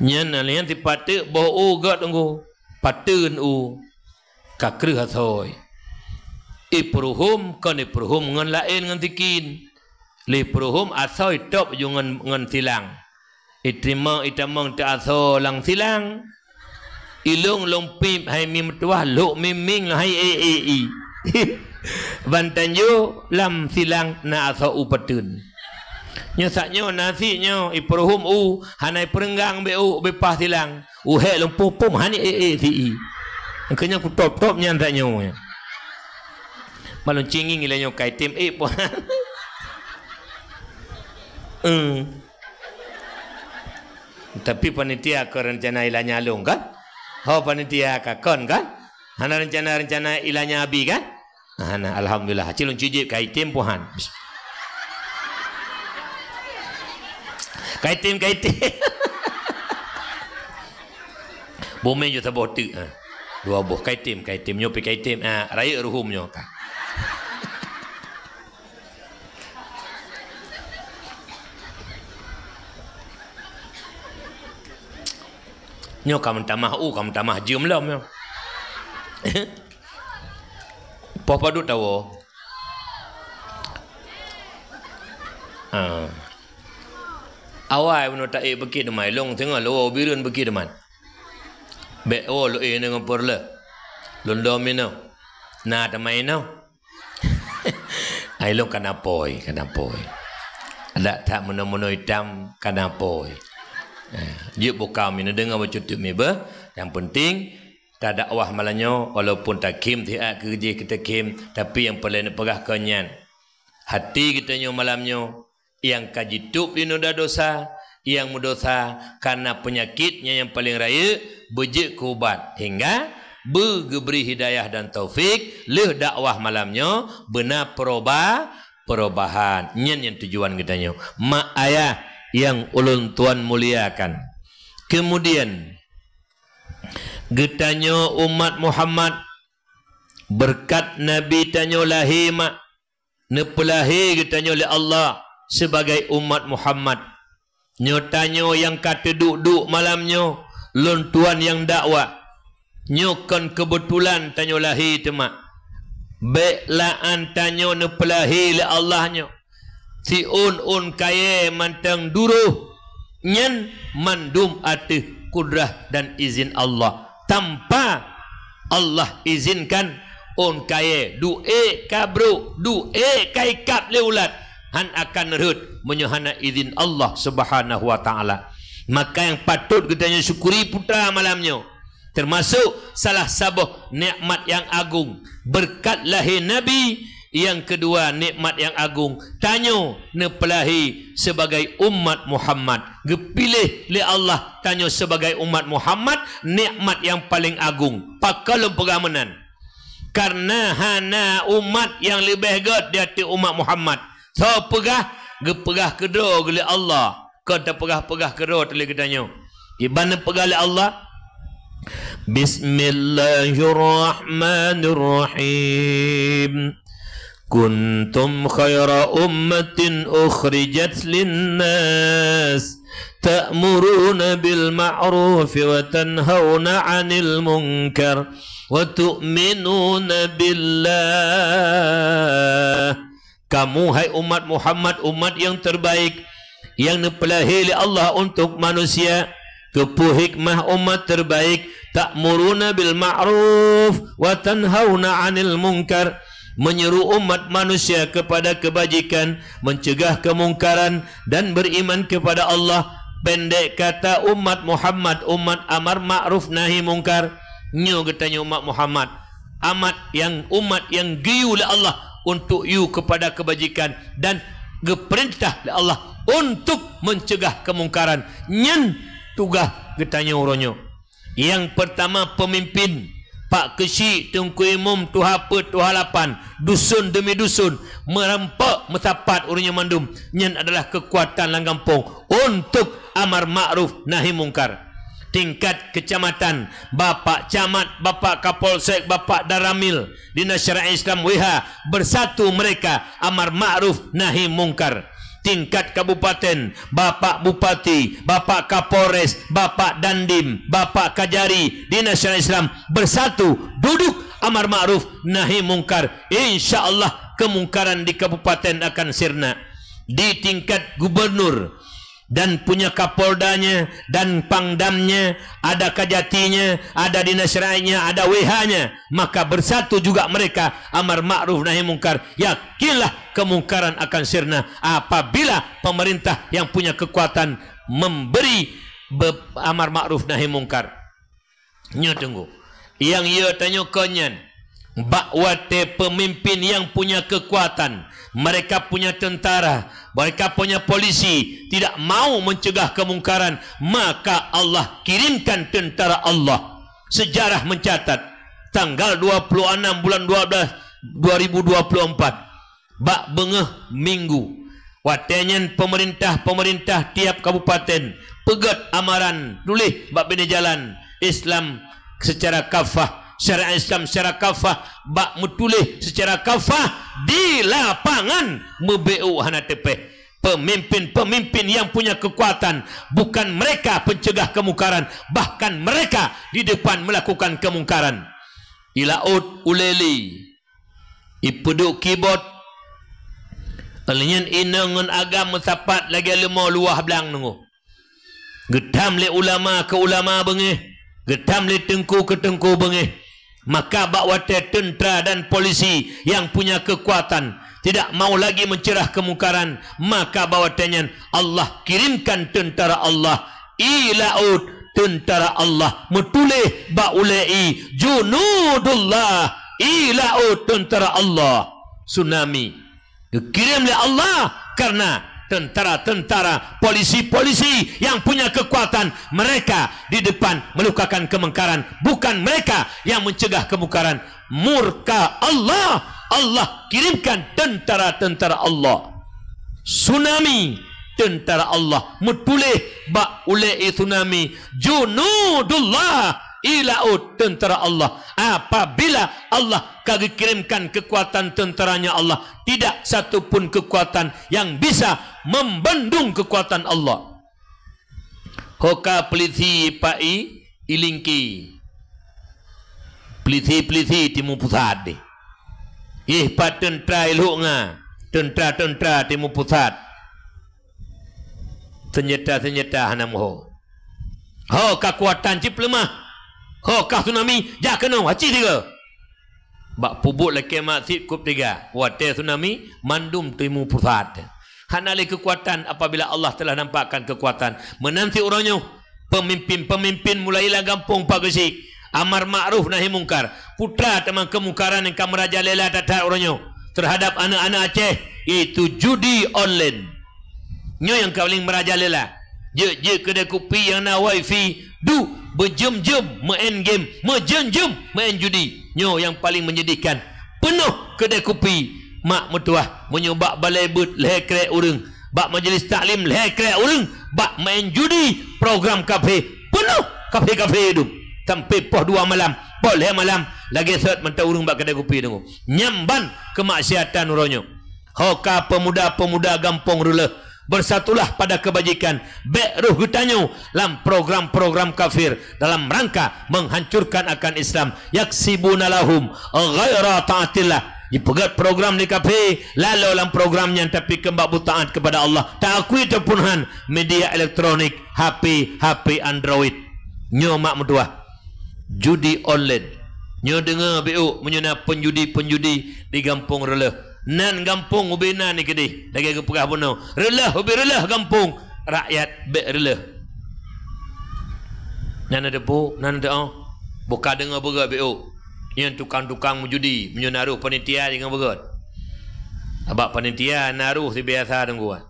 Nyen aleh ti patek boh gat tunggu. Pateun kakreh athoi. Ipruhum kan ipruhum ngan lain ngan tikin. Li pruhum athoi top ju ngan tilang. Itrima itamang ta atho lang tilang. Ilung lompip hai mim tuah luk miming hai i. Bantanju lam silang na atho upatun. Nyasaknya nasinya ipruhum hanai perenggang be bepah silang. He lompupum hani ti. Angkanya ku top nyantaknya. Malon cinging ilanyo kai tim pun. Tapi panitia ke rencana ilanya alung kan? Panitia kakon kan? Hana rencana ilanya abi kan? Hana alhamdulillah. Cilun cujib kai tim puhan. Kai tim. Bome jo taboh tu. Dua boh kai tim nyopi kai tim. Raya ruhum nyo kan. Nyo kamu tamah jum lah nyo. Poh padu tahu. Awai meno tak beki demai long tengah lo birun beki deman. Be lo dengan perle. Londo mino. Na demai no. Ai long kanapoi. Ada tak meno hitam kanapoi. Dia buka mina dengar macam tu meba. Yang penting tak dakwah malanyo walaupun tak kim tiak kerja kita kim tapi yang paling pegah kenyan hati kita nyo malamnyo yang kajituk di noda dosa, yang mendosa karena penyakitnya yang paling raya bejek ke ubat hingga bergeberi hidayah dan taufik leh dakwah malamnyo benar perubahan nyen yang tujuan kita nyo mak ayah yang ulun tuan muliakan. Kemudian getanyo umat Muhammad berkat Nabi tanyo lahir mak nepelahi getanyo oleh Allah sebagai umat Muhammad. Nyotanyo yang kata duk-duk malamnyo lon tuan yang dakwah nyokan kebetulan tanyo lahir temak baiklah antanyo nepelahi le Allahnyo si un kaya mantang duruh nyen mandum ate kudrah dan izin Allah tanpa Allah izinkan on kaya du'e kabru du'e kai kap le ulat han akan nerut menyohana izin Allah Subhanahu wa taala. Maka yang patut kita syukuri putra malamnya termasuk salah satu nikmat yang agung berkat lahir Nabi. Yang kedua nikmat yang agung tanyo nepelahi sebagai umat Muhammad gepilih le Allah tanyo sebagai umat Muhammad nikmat yang paling agung pakalum pegamenan karena hana umat yang lebih god di hati umat Muhammad. So pegah kedua oleh Allah. Kau tak pegah kedua oleh kedanyo. Ibana pegah oleh Allah. Bismillahirrahmanirrahim. Kuntum khaira ummatin ukhrijat linnas ta'muruna bil ma'ruf wa tanhauna 'anil munkar wa tu'minuna billah. Kamu hai umat Muhammad, umat yang terbaik yang dipelahi oleh Allah untuk manusia. Kepu hikmah umat terbaik, ta'muruna bil ma'ruf wa tanhauna 'anil munkar, menyeru umat manusia kepada kebajikan, mencegah kemungkaran dan beriman kepada Allah. Pendek kata umat Muhammad, umat amar ma'ruf nahi mungkar. Nyo katanya umat Muhammad, umat yang giyu oleh Allah untuk you kepada kebajikan dan geperintah oleh Allah untuk mencegah kemungkaran. Nyen tugas getanya uronyo. Yang pertama pemimpin, pak kesi, tengku imum, tuhapa, tuhalapan, dusun demi dusun, merempak metapat urunnya mandum. Nyen adalah kekuatan langgampung untuk amar ma'ruf nahi mungkar. Tingkat kecamatan, bapak camat, bapak kapolsek, bapak daramil, dinas syariah Islam WH, bersatu mereka amar ma'ruf nahi mungkar. Tingkat kabupaten, bapak bupati, bapak kapolres, bapak dandim, bapak kajari, dinas syariah Islam bersatu duduk amar ma'ruf nahi mungkar. InsyaAllah kemungkaran di kabupaten akan sirna. Di tingkat gubernur dan punya kapoldanya dan pangdamnya, ada kajatinya, ada dinas syariahnya, ada WH-nya, maka bersatu juga mereka amar ma'ruf nahi mungkar. Yakinlah kemungkaran akan sirna apabila pemerintah yang punya kekuatan memberi amar ma'ruf nahi mungkar. Nyo tunggu. Yang ia tanya konyan, bakwate pemimpin yang punya kekuatan, mereka punya tentara, mereka punya polisi, tidak mau mencegah kemungkaran, maka Allah kirimkan tentara Allah. Sejarah mencatat tanggal 26 bulan 12 2024 bak bengeh minggu watenyen pemerintah tiap kabupaten pegat amaran tulis bak bina jalan Islam secara kafah, syariat Islam secara kafah, bak metulih secara kafah di lapangan membeu hana tepeh. Pemimpin-pemimpin yang punya kekuatan, bukan mereka pencegah kemungkaran, bahkan mereka di depan melakukan kemungkaran. Ilaut uleli ipeduk keyboard alinyan inangan agam sapat lagi lemah luah belang nunggu. Gedam le ulama ke ulama bengeh, gedam le tengku ke tengku bengeh. Maka bakwate tentera dan polisi yang punya kekuatan tidak mau lagi mencerah kemungkaran, maka bawatanya Allah kirimkan tentara Allah, ilaud tentara Allah, metulih baulai junudullah, ilaud tentara Allah. Tsunami Dikirim oleh Allah karena tentara-tentara, polisi-polisi yang punya kekuatan, mereka di depan melukakan kemungkaran, bukan mereka yang mencegah kemungkaran. Murka Allah, Allah kirimkan tentara-tentara Allah. Tsunami, tentara Allah mutulih ba ule tsunami, junudullah ilaut, tentara Allah. Apabila Allah kagak kirimkan kekuatan tentaranya Allah, tidak satu pun kekuatan yang bisa membendung kekuatan Allah. Hoka peliti pai ilingki, peliti timu pusat deh. Pat tentara elok nga, tentara timu pusat. Senjata hanam ho. Ho kekuatan cip lemah. Ho kah tsunami jak kena haci tiga. Bak pubuk laki masjid kup tiga. Wate tsunami mandum timu pusat. Hanali kekuatan apabila Allah telah nampakkan kekuatan. Menanti orangnya pemimpin mulailah gampung pagesi. Amar ma'ruf nahi mungkar. Putra teman kemungkaran yang kamerajalela tatar orangnya terhadap anak-anak Aceh itu judi online. Nyo yang paling merajalela. Je kedai kopi yang na wifi du berjam-jam main game, berjam-jam main judi. Nyo yang paling menyedihkan. Penuh kedai kopi mak mertua menyobak balai but leher kerek urang, bak majlis taklim leher kerek urang, bak main judi, program kafe penuh, kafe-kafe hidup sampai poh 2 malam, poh 5 malam lagi set mentah urang bak kedai kopi tengok nyamban kemaksiatan uronyo. Hoka pemuda-pemuda gampong rela, bersatulah pada kebajikan, bek ruh hutanyo dalam program-program kafir dalam rangka menghancurkan akan Islam. Yaksibuna lahum ghaira ta'atillah. Dipegat program di kafe lalu dalam programnya tapi kembak taat kepada Allah, tak akui terpunahan media elektronik, HP Android. Nyo mak mertua judi online. Nyo dengar BU menyuna penjudi di kampung rela. Nan gampung ubina ni kedih lagi ke pegah puno relah ubi relah gampung rakyat be relah nan ada bu nan ada buka dengar berat BO yang tukang-tukang menjudi menyenaruh panitia dengan berat abak panitia naruh si biasa tungguan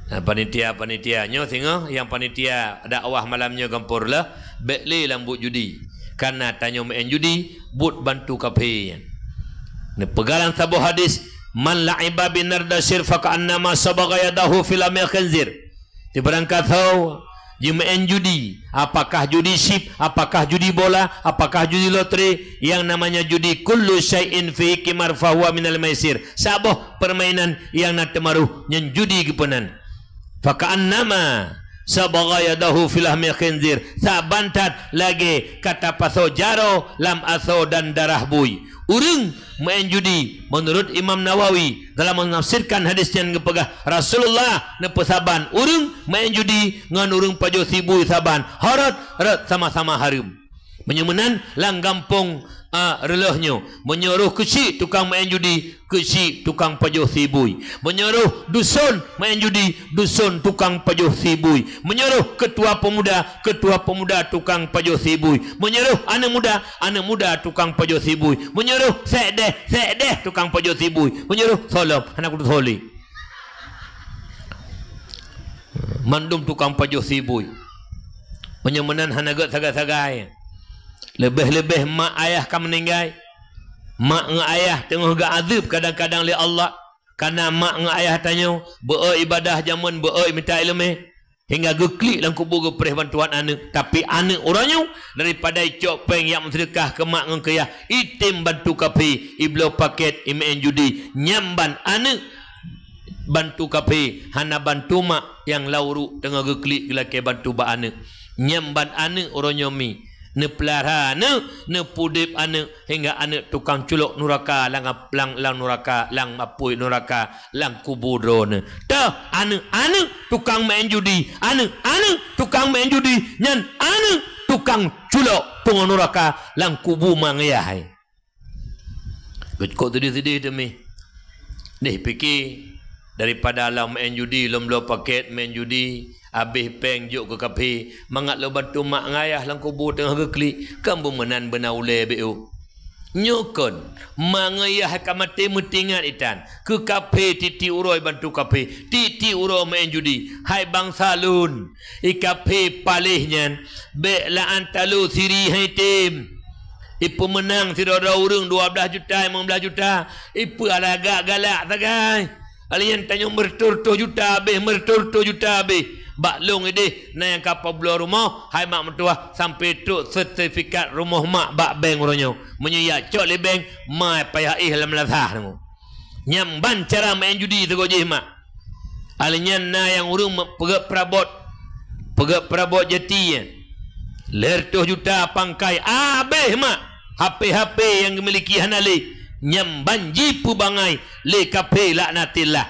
panitia nyo singa yang panitia dakwah malamnya gampur lah be le lambut judi karena tanya main judi but bantu kafe. Ini pegalan sebuah hadis, man la'iba binarda syirfa ka'annama sabaga yadahu filamil khinzir. Diberangkat tahu main judi, apakah judi sip, apakah judi bola, apakah judi lotre, yang namanya judi kullu syai'in fi qimar fahuwa minal maisir. Sabuh permainan yang nak temaruh yang judi kepenan. Fa ka'annama sabaga yadahu filamil khinzir. Sabantat lagi kata paso jaro lam aso dan darah bui. Urang main judi menurut Imam Nawawi dalam menafsirkan hadis yang kepegah Rasulullah nepesaban urang main judi ngan urang pajo sibui saban harat sama-sama harum menyemenan lang gampung relahnya menyuruh kecil tukang main judi, kecil tukang pajuh sibui, menyuruh dusun main judi, dusun tukang pajuh sibui, menyuruh ketua pemuda tukang pajuh sibui, menyuruh anak muda tukang pajuh sibui, menyuruh sekdeh tukang pajuh sibui, menyuruh solam anak kudu soli mandum tukang pajuh sibui, menyemenan hanagat sagai-sagai. Lebih-lebih mak ayah kamu meninggal, mak dengan ayah tengah gak azab kadang-kadang oleh Allah karena mak dengan ayah tanya beribadah jamun minta ilmu hingga geklik dalam kubur gepreh bantuan anak, tapi anak orangnya daripada copeng yang sedekah ke mak dengan kaya itim bantu kafe iblo paket imen judi nyamban anak bantu kafe hana bantu mak yang lauru tengah geklik laki bantu ba anak nyamban anak orangnya mi ne pelara ne pudip anak hingga anak tukang culuk nuraka lang nuraka lang apui nuraka lang kubur ne dah anak tukang main judi anak tukang main judi nyan anak tukang culuk tunggu nuraka lang kubu mangayai kok sedih demi nih fikir daripada alam main judi lom-lom paket main judi habis peng juk ke kafe mangat lo bantu mak ngayah lang kubur tengah geklik kamu menan benaule beu nyokon mangayah kamate mutingan itan ke kafe titi uroi bantu kafe titi uro main judi hai bangsa lun kafe palihnya be la antalu siri hai tim ipu menang sirada urung 12 juta 15 juta ipu alagak galak tagai alian tanya mertur-tur juta be mertur-tur juta be baklong ide na yang kapal belah rumah hai mak mentua sampai tu sertifikat rumah mak bak bank orangnya menyeyak cok le bank mai payah dalam lasah nemu nyamban cara main judi tu gojih mak alian na yang urung pegak perabot jati ler 2 juta pangkai abeh mak HP yang dimiliki hanale nyamban jipu bangai le kape laknatillah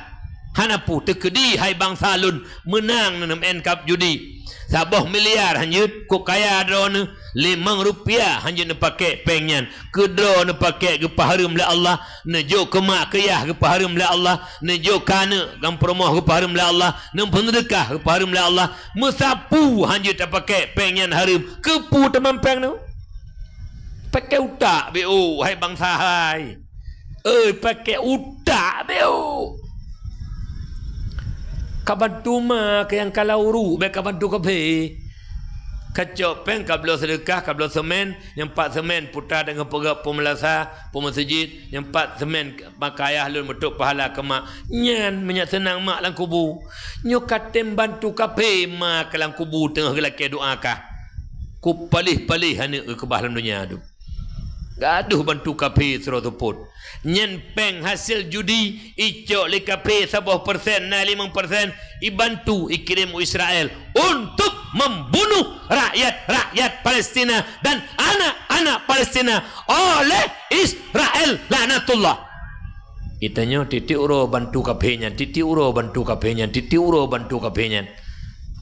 hanapu tekedi hai bangsa lun menang dalam NCAP judi sabah miliar hanyut kok kaya drone 5 rupiah hanya ne pakai pengyan ke drone ne pakai ke paharum la Allah ne jo ke mak kayah ke paharum la Allah ne jo kana gam promoh ke paharum la Allah ne pendekah ke paharum la Allah mesapu hanya tak pakai pengyan harum kepu teman peng tu pakai utak bo hai bangsa hai pakai utak bo kabantu mak yang kalau ru be kabantu kape kacau peng kablo sedekah kablo semen yang 4 semen putar dengan pegak pemelasa pemasjid yang 4 semen makayah lun metuk pahala ke mak nyan menyak senang mak lang kubu nyo katem bantu kape mak lang kubu tengah gelak doa kah ku palih-palih hana ke bahalam dunia tu gaduh bantu kape surah tuput nyen peng hasil judi icok le kape 10% na 5% ibantu ikirim Israel untuk membunuh rakyat Palestina dan anak-anak Palestina oleh Israel laknatullah itanya titik uro bantu kapenya titik uro bantu kapenya titik uro bantu kapenya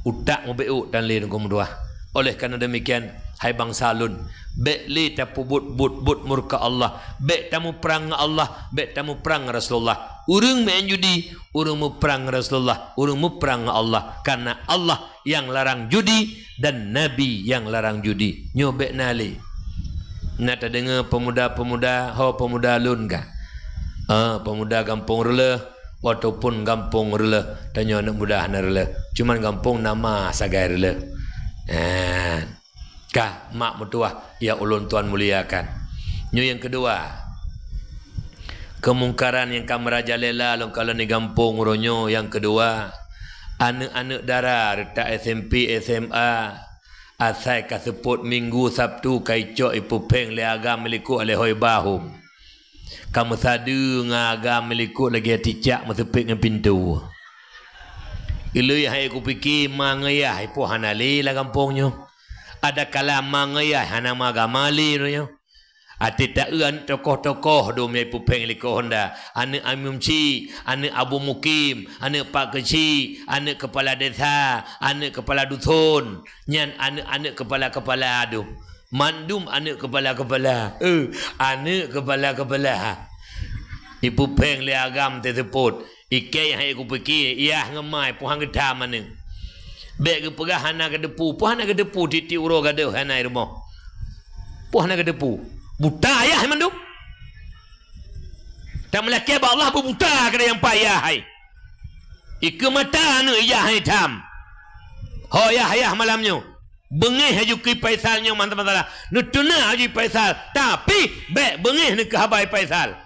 utak mobeu dan le ngom dua oleh karena demikian hai bangsa lun be li tapu but murka Allah be tamu perang Allah be tamu perang Rasulullah urang main judi urang mu perang Rasulullah urang mu perang Allah karena Allah yang larang judi dan Nabi yang larang judi nyobek nali nak dengar pemuda-pemuda pemuda lun kah pemuda kampung rela ataupun kampung rela tanya anak muda anak rela cuman kampung nama sagai rela kah mak mertua ya ulun tuan muliakan nyu yang kedua kemungkaran yang kamu merajalela kalau ni kampung ronyo yang kedua anak-anak dara retak SMP SMA asai kaseput minggu Sabtu kaicok ipu peng le agam meliku ale hoi bahum kamu sadu ngagam meliku lagi ticak masepik dengan pintu ilui hai ku fikir mangayah ipu hanali la kampungnya ada kala mangayah hana magamali royo ati tauan tokoh-tokoh do me pupeng liko Honda ane amumci ane abu mukim ane pak keci ane kepala desa ane kepala dusun nyan ane kepala-kepala adu mandum ane kepala-kepala ane kepala-kepala ipu peng le agam tersebut ikai hai ku fikir iya ngemai puhang gedam ane beg pegah hana ke depu puh hana ke depu titi uro gaduh hana rumah puh hana ke depu buta ayah mandu tak melaki ba Allah buta kada yang payah hai iku mata anu iya hai tam ho ayah malamnya bengih haju ki paisalnya mantap-mantap nutuna haji paisal tapi beg bengih ni ke habai paisal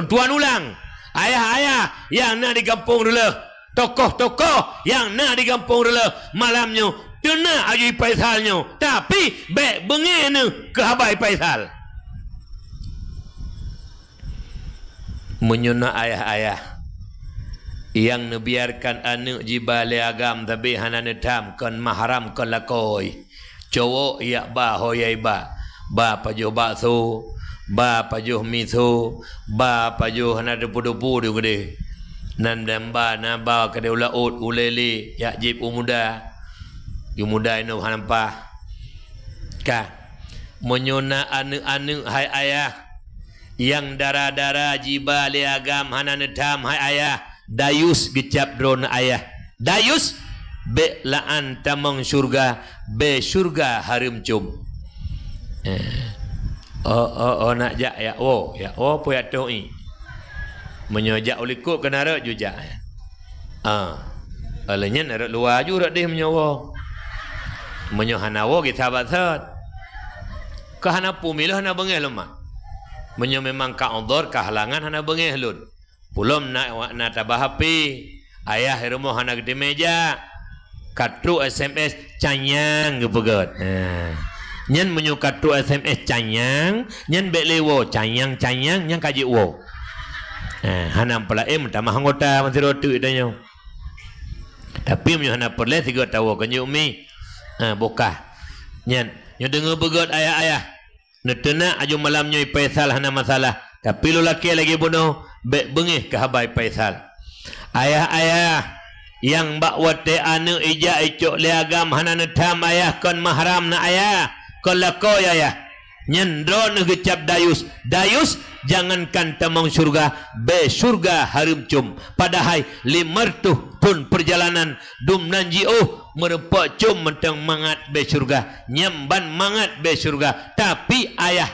tuan ulang ayah yang nak di kampung dulu tokoh-tokoh yang nak di kampung rela malamnya kena aji paisalnya tapi baik bengene ke habai paisal menyuna ayah-ayah yang nebiarkan anak jibale agam tapi hanane tam kan mahram kan lakoi cowok ya ba hoyai ba pajuh bakso ba pajuh miso ba pajuh hana depu-depu dia gede nan damba naba kade ula ut uleli ya jib umuda umuda ino hanampa ka menyona anu hai ayah yang darah-darah jibali agam hananetam hai ayah dayus gecap drone ayah dayus be laan tamang surga be surga harum cum nak jak ya wo pu ya toi menyojak ulikut kena rak jujak alanya nak luar ju rak dia menyawa menyohanawo kita batat ke hana pu milah hana bengeh lemah menyo memang ka udhur kehalangan hana bengeh lun pulom nak tabah hapi ayah rumah hana gede meja katru SMS canyang gepegot nyen menyo katru SMS canyang nyen bek lewo canyang yang kaji wo hana pelaim tamah anggota masih rotu itanyo tapi menyo hana perle tiga tahu kanyo mi bokah nyen nyo dengar begot ayah netena aju malam nyo Faisal hana masalah tapi lu laki lagi bunuh bek bengih ke habai Faisal ayah yang bak wate anu ija icok liagam hana netam ayah kon mahram na ayah kon lako ayah nyendro nu gecap dayus jangankan temang surga be surga harum cum padahal limertuh pun perjalanan dum nanji merepak cum mentang mangat be surga nyamban mangat be surga tapi ayah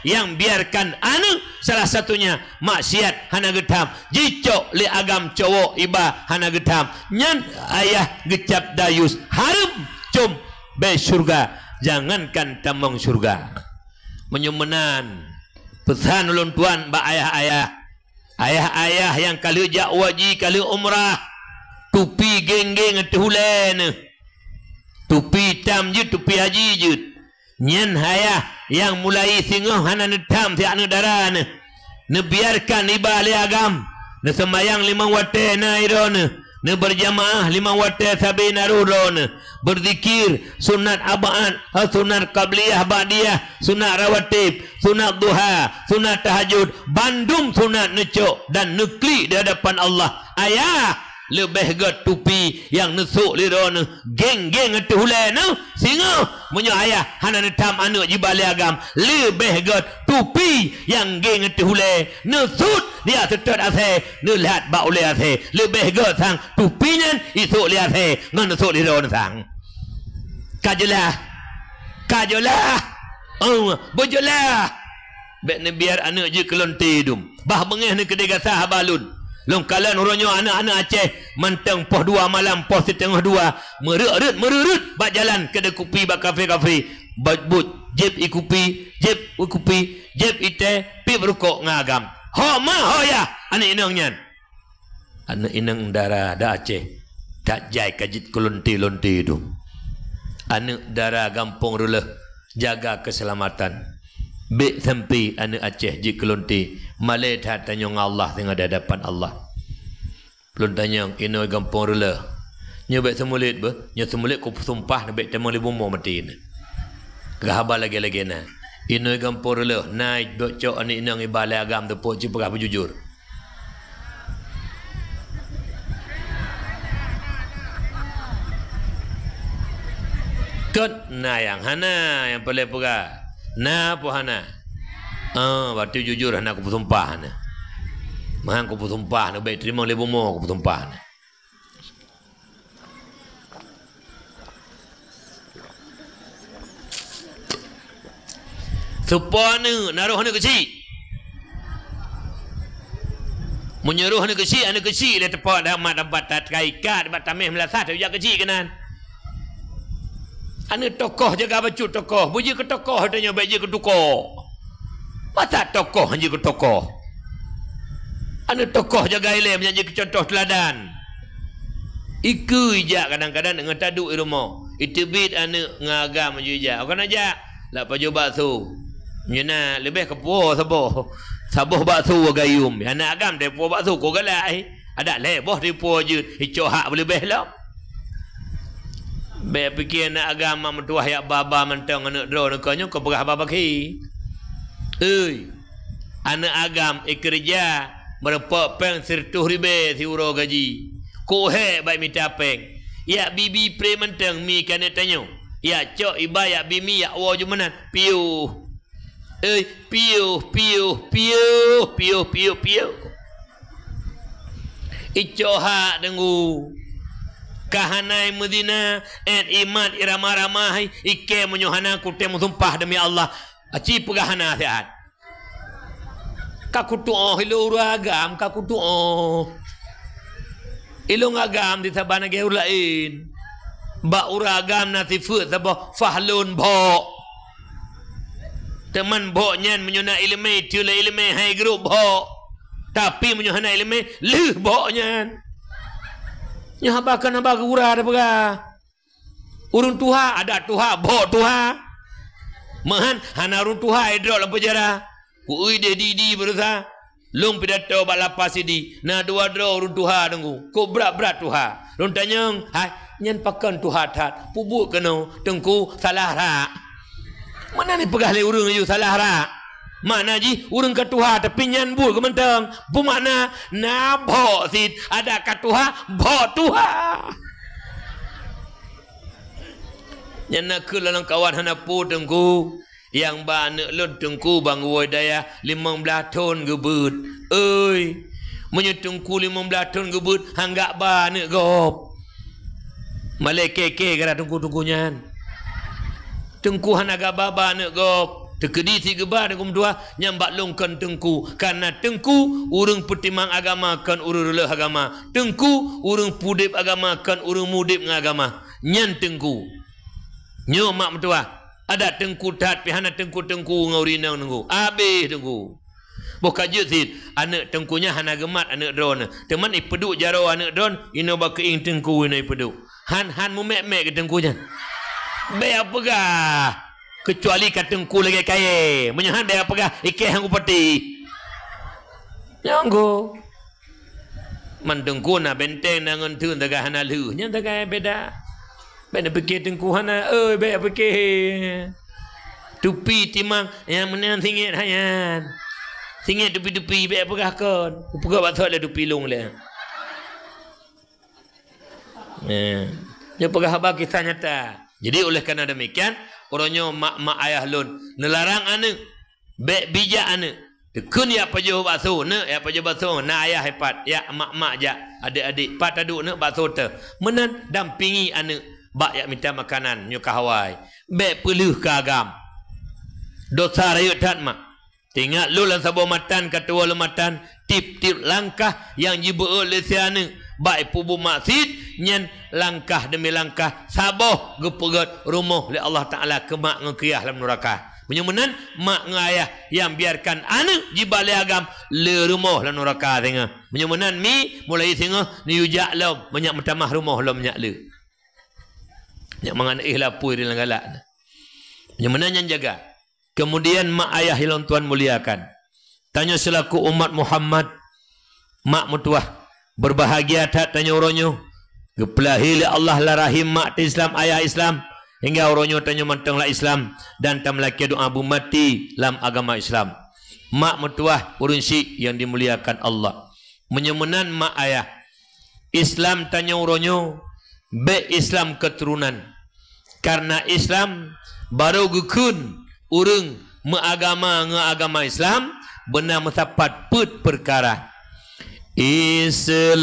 yang biarkan anu salah satunya maksiat hana getam jicok li agam cowok iba hana getam nyan ayah gecap dayus harum cum be surga jangankan temang surga menyumenan pesan ulun tuan ba ayah yang kali jak waji kali umrah tupi geng-geng tuhulen tupi tam je tupi haji je nyen ayah yang mulai singoh hana netam ti anu daran ne biarkan ibali agam ne sembayang 5 waktu na iron ne berjamaah 5 waktu sabina rudon berzikir sunat abaan sunat qabliyah ba'diyah sunat rawatib sunat duha sunat tahajud bandung sunat necok dan nekli di hadapan Allah ayah lebih get tupi yang nesuk liron geng-geng itu hulai no singo menyo ayah hana netam anu jibali agam lebih get tupi yang geng itu hulai nesut dia setot ase nelihat ba ulai ase lebih get sang tupinya isuk li ase ngan nesuk liron sang kajelah bojolah bek ne biar anak je kelonti dum bah bengeh ne kedai gasah balun long kalan uronyo anak-anak Aceh manteng poh 2 malam poh 1:30 merut bak jalan kedai kopi bak kafe but jeb ikupi jeb ite pi berukok ngagam ho ya anak inangnya anak inang dara da Aceh tak jai kajit kelonti dum anak dara gampung rula jaga keselamatan bek sampai anak Aceh je kelonti malai tanya Allah tengah di hadapan Allah belum tanya ino gampung rula nyobek semulit nya semulit ku sumpah bek temang libu mau mati ni gahabar lagi na ino gampung rula naik bocok anak inang ibalai agam tepuk je pegah berjujur kot na yang hana yang boleh pegah na pohana waktu jujur hana aku bersumpah hana mahang aku bersumpah nak baik terima lebu mo aku bersumpah hana supana naruh hana kecil menyuruh hana kecil dia tepat dapat kaikat dapat tamih melasat dia kecil kanan anu tokoh jaga baju tokoh buji ke tokoh tanya baik je ke tokoh masa tokoh je ke tokoh anu tokoh jaga ilmu menjadi ke contoh teladan iku ija kadang-kadang dengan taduk di rumah itu bit anu ngagam je ija akan aja lah baju bakso nyena lebih ke puo saboh bakso gayum anak agam de puo bakso ko galai ada leboh di puo je ico hak boleh lah be fikir nak agama mentuah ya baba mentang anak dro nakanya kau perah baba ki anak agam kerja berapa peng 100,000 si uro gaji ko he baik minta peng ya bibi pre mentang mi kana tanya ya cok iba ya bimi ya wo jumanan piu ico ha dengu kahanai Medina iman irama-ramai ike menyohana ku temu sumpah demi Allah aci pegahana sihat kaku tu'oh ilo uragam kaku tu'oh ilo ngagam di sabana ge lain ba uragam nati fu sabah fahlun bo teman bo nyan menyuna ilmu tiula ilmu hai grup bo tapi menyuna ilmu leh bo nyan nya habakan habak ura ada pegah urun tuha ada tuha bo tuha mahan hana urun tuha idro la pejara ui de di berusaha long pidato balapa sidi na dua dro urun tuha dengku ko berat tuha long tanyang hai nyen pakan tuha tat pubu keno tengku salah ra mana ni pegah le urang you salah ra mana ji urang ka tuha tapi nyen bul ke mentang bu makna na bo sid ada ka tuha bo tuha nyen nak kelang kawan hana pu tengku yang banak lon tengku bang woi daya 15 ton gebut oi menye tengku 15 ton gebut hanggak banak gop malek keke gara tengku nyan tengku hanaga baba nak gop tekedi si geba dengan dua nyambak longkan tengku karena tengku urang pertimang agama kan urang rela agama tengku urang pudip agama kan urang mudip ngagama nyan tengku nyo mak mentua ada tengku tat pihana tengku ngaurinang tengku habis tengku buka jusid anak tengkunya hana gemat anak drone teman ipeduk jaro anak drone ino ba keing tengku ino ipeduk han mumek-mek ke tengkunya be apa gah kecuali kat tengku lagi kaya menyahan be apa gah ikeh hang upati nyanggo man tengku na benteng nangan tun taga hana lu nya taga beda benda pikir tengku hana oi be pikir tupi timang yang menang singit hayan singit tupi be apa gah kon upga bathol le tupi long le dia pegah habaq kisah nyata. Jadi oleh kerana demikian, orangnya mak ayah lun nelarang anak, bek bijak anak. Tekun ya pajuh basuh, ne ya pajuh basuh, na ayah hepat, ya mak ja, adik-adik pat aduk ne basuh te. Menan dampingi anak, bak ya minta makanan, nyu kahawai. Bek peluh ke agam. Dosa rayut tat mak. Tinggal lu lan sabo matan katua lematan, tip-tip langkah yang jibu oleh si anak. Baik pubu maksud nyen langkah demi langkah saboh gepegat rumah oleh Allah Ta'ala ke mak ngekiyah dalam neraka menyamanan mak ngayah yang biarkan anak jibali agam le rumah dalam neraka tengah menyamanan mi mulai tengah ni ujak lam banyak metamah rumah lam banyak le banyak menganak lapui di langgalak menyamanan yang jaga kemudian mak ayah hilang Tuhan muliakan tanya selaku umat Muhammad mak mutuah berbahagia tak tanya orangnya gepelahi Allah la rahim mak Islam ayah Islam hingga orangnya tanya mantang la Islam dan tam laki doa bu mati dalam agama Islam mak metuah urun syik yang dimuliakan Allah menyamanan mak ayah Islam tanya orangnya be Islam keturunan karena Islam baru gukun urang agama Islam benar mendapat perkara Islam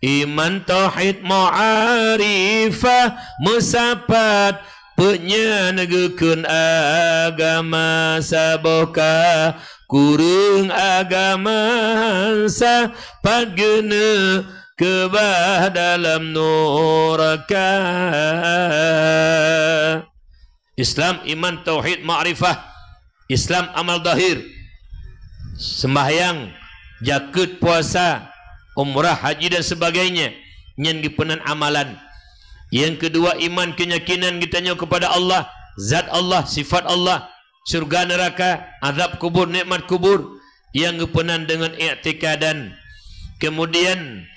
iman tauhid ma'arifah musapat penyenegekeun agama saboka kurung agama sapat geuna kebah dalam neraka Islam iman tauhid ma'rifah Islam amal zahir sembahyang jakut puasa umrah haji dan sebagainya yang dipenan amalan yang kedua iman keyakinan kitanya kepada Allah zat Allah sifat Allah surga neraka azab kubur nikmat kubur yang dipenan dengan i'tikadan kemudian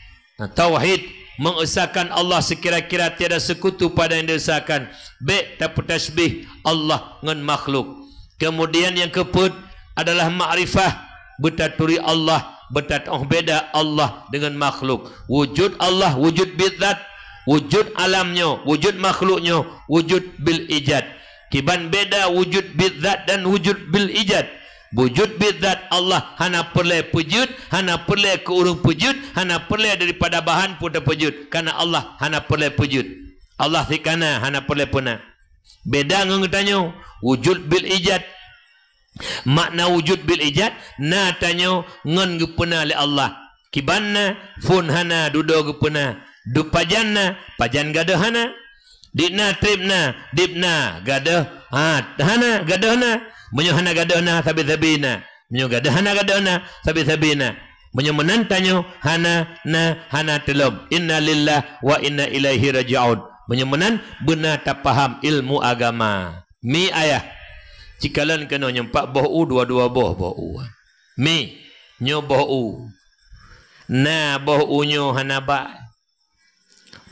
tauhid mengesahkan Allah sekira-kira tiada sekutu pada yang disahkan be tak tasbih Allah dengan makhluk kemudian yang keempat adalah ma'rifah bertaturi Allah bertatauh beda Allah dengan makhluk wujud Allah wujud bidzat wujud alamnya wujud makhluknya wujud bil ijad kiban beda wujud bidzat dan wujud bil ijad wujud bidzat Allah hana perle pujud hana perle ke urang pujud hana perle daripada bahan pun pujud karena Allah hana perle pujud Allah sikana hana perle puna Beda ngong tanyo wujud bil ijad. Makna wujud bil ijad na tanyo ngon gepuna li Allah. Kibanna fun hana dudo gepuna. Du pajanna pajan gadahana. Dina tripna dipna gadah hana gadahna. Menyo hana gadahna sabi-sabina. Menyo gadahana gadahna sabi-sabina. Menyo menantanyo hana na hana telom. Inna lillah wa inna ilaihi raji'un. Menyemenan benar tak faham ilmu agama. Mi ayah. Cikalan kena nyempak boh dua-dua boh. Mi nyo boh. Na boh nyo hanaba.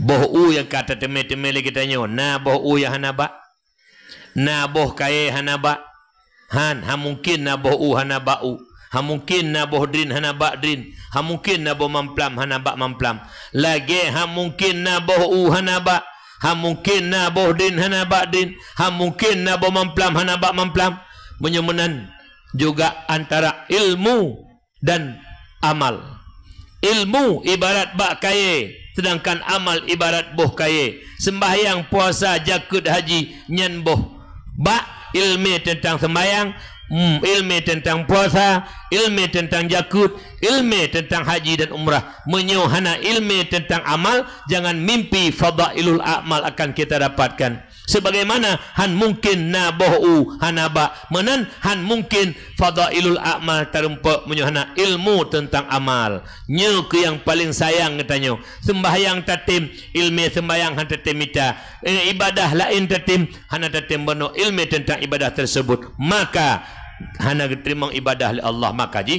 Boh yang kata teme-teme lagi kita nyo. Na boh yang hanaba. Na boh kaya hanaba. Han mungkin na boh hanaba. Ha mungkin na boh drin hanaba drin. Ha mungkin na boh mamplam hanaba mamplam. Lagi ha mungkin na boh hanaba. Ha mungkin na boh din hana ba'din. Ha mungkin na boh mamplam hana ba' mamplam. Menyemenan juga antara ilmu dan amal. Ilmu ibarat ba' kaya, sedangkan amal ibarat boh kaya. Sembahyang, puasa, jakut, haji, nyan boh. Ba' ilmu tentang sembahyang, ilmu tentang puasa, ilmu tentang jakut, ilmu tentang haji dan umrah. Menyohana ilmu tentang amal, jangan mimpi fadailul a'mal akan kita dapatkan. Sebagaimana han mungkin na bohu hanaba menan han mungkin fadailul a'mal terumpa menyohana ilmu tentang amal. Nyo ke yang paling sayang katanya. Sembahyang tatim, ilmu sembahyang han tatim mita. Ibadah lain tatim, hana tatim beno ilmu tentang ibadah tersebut. Maka hana terima ibadah oleh Allah maka ji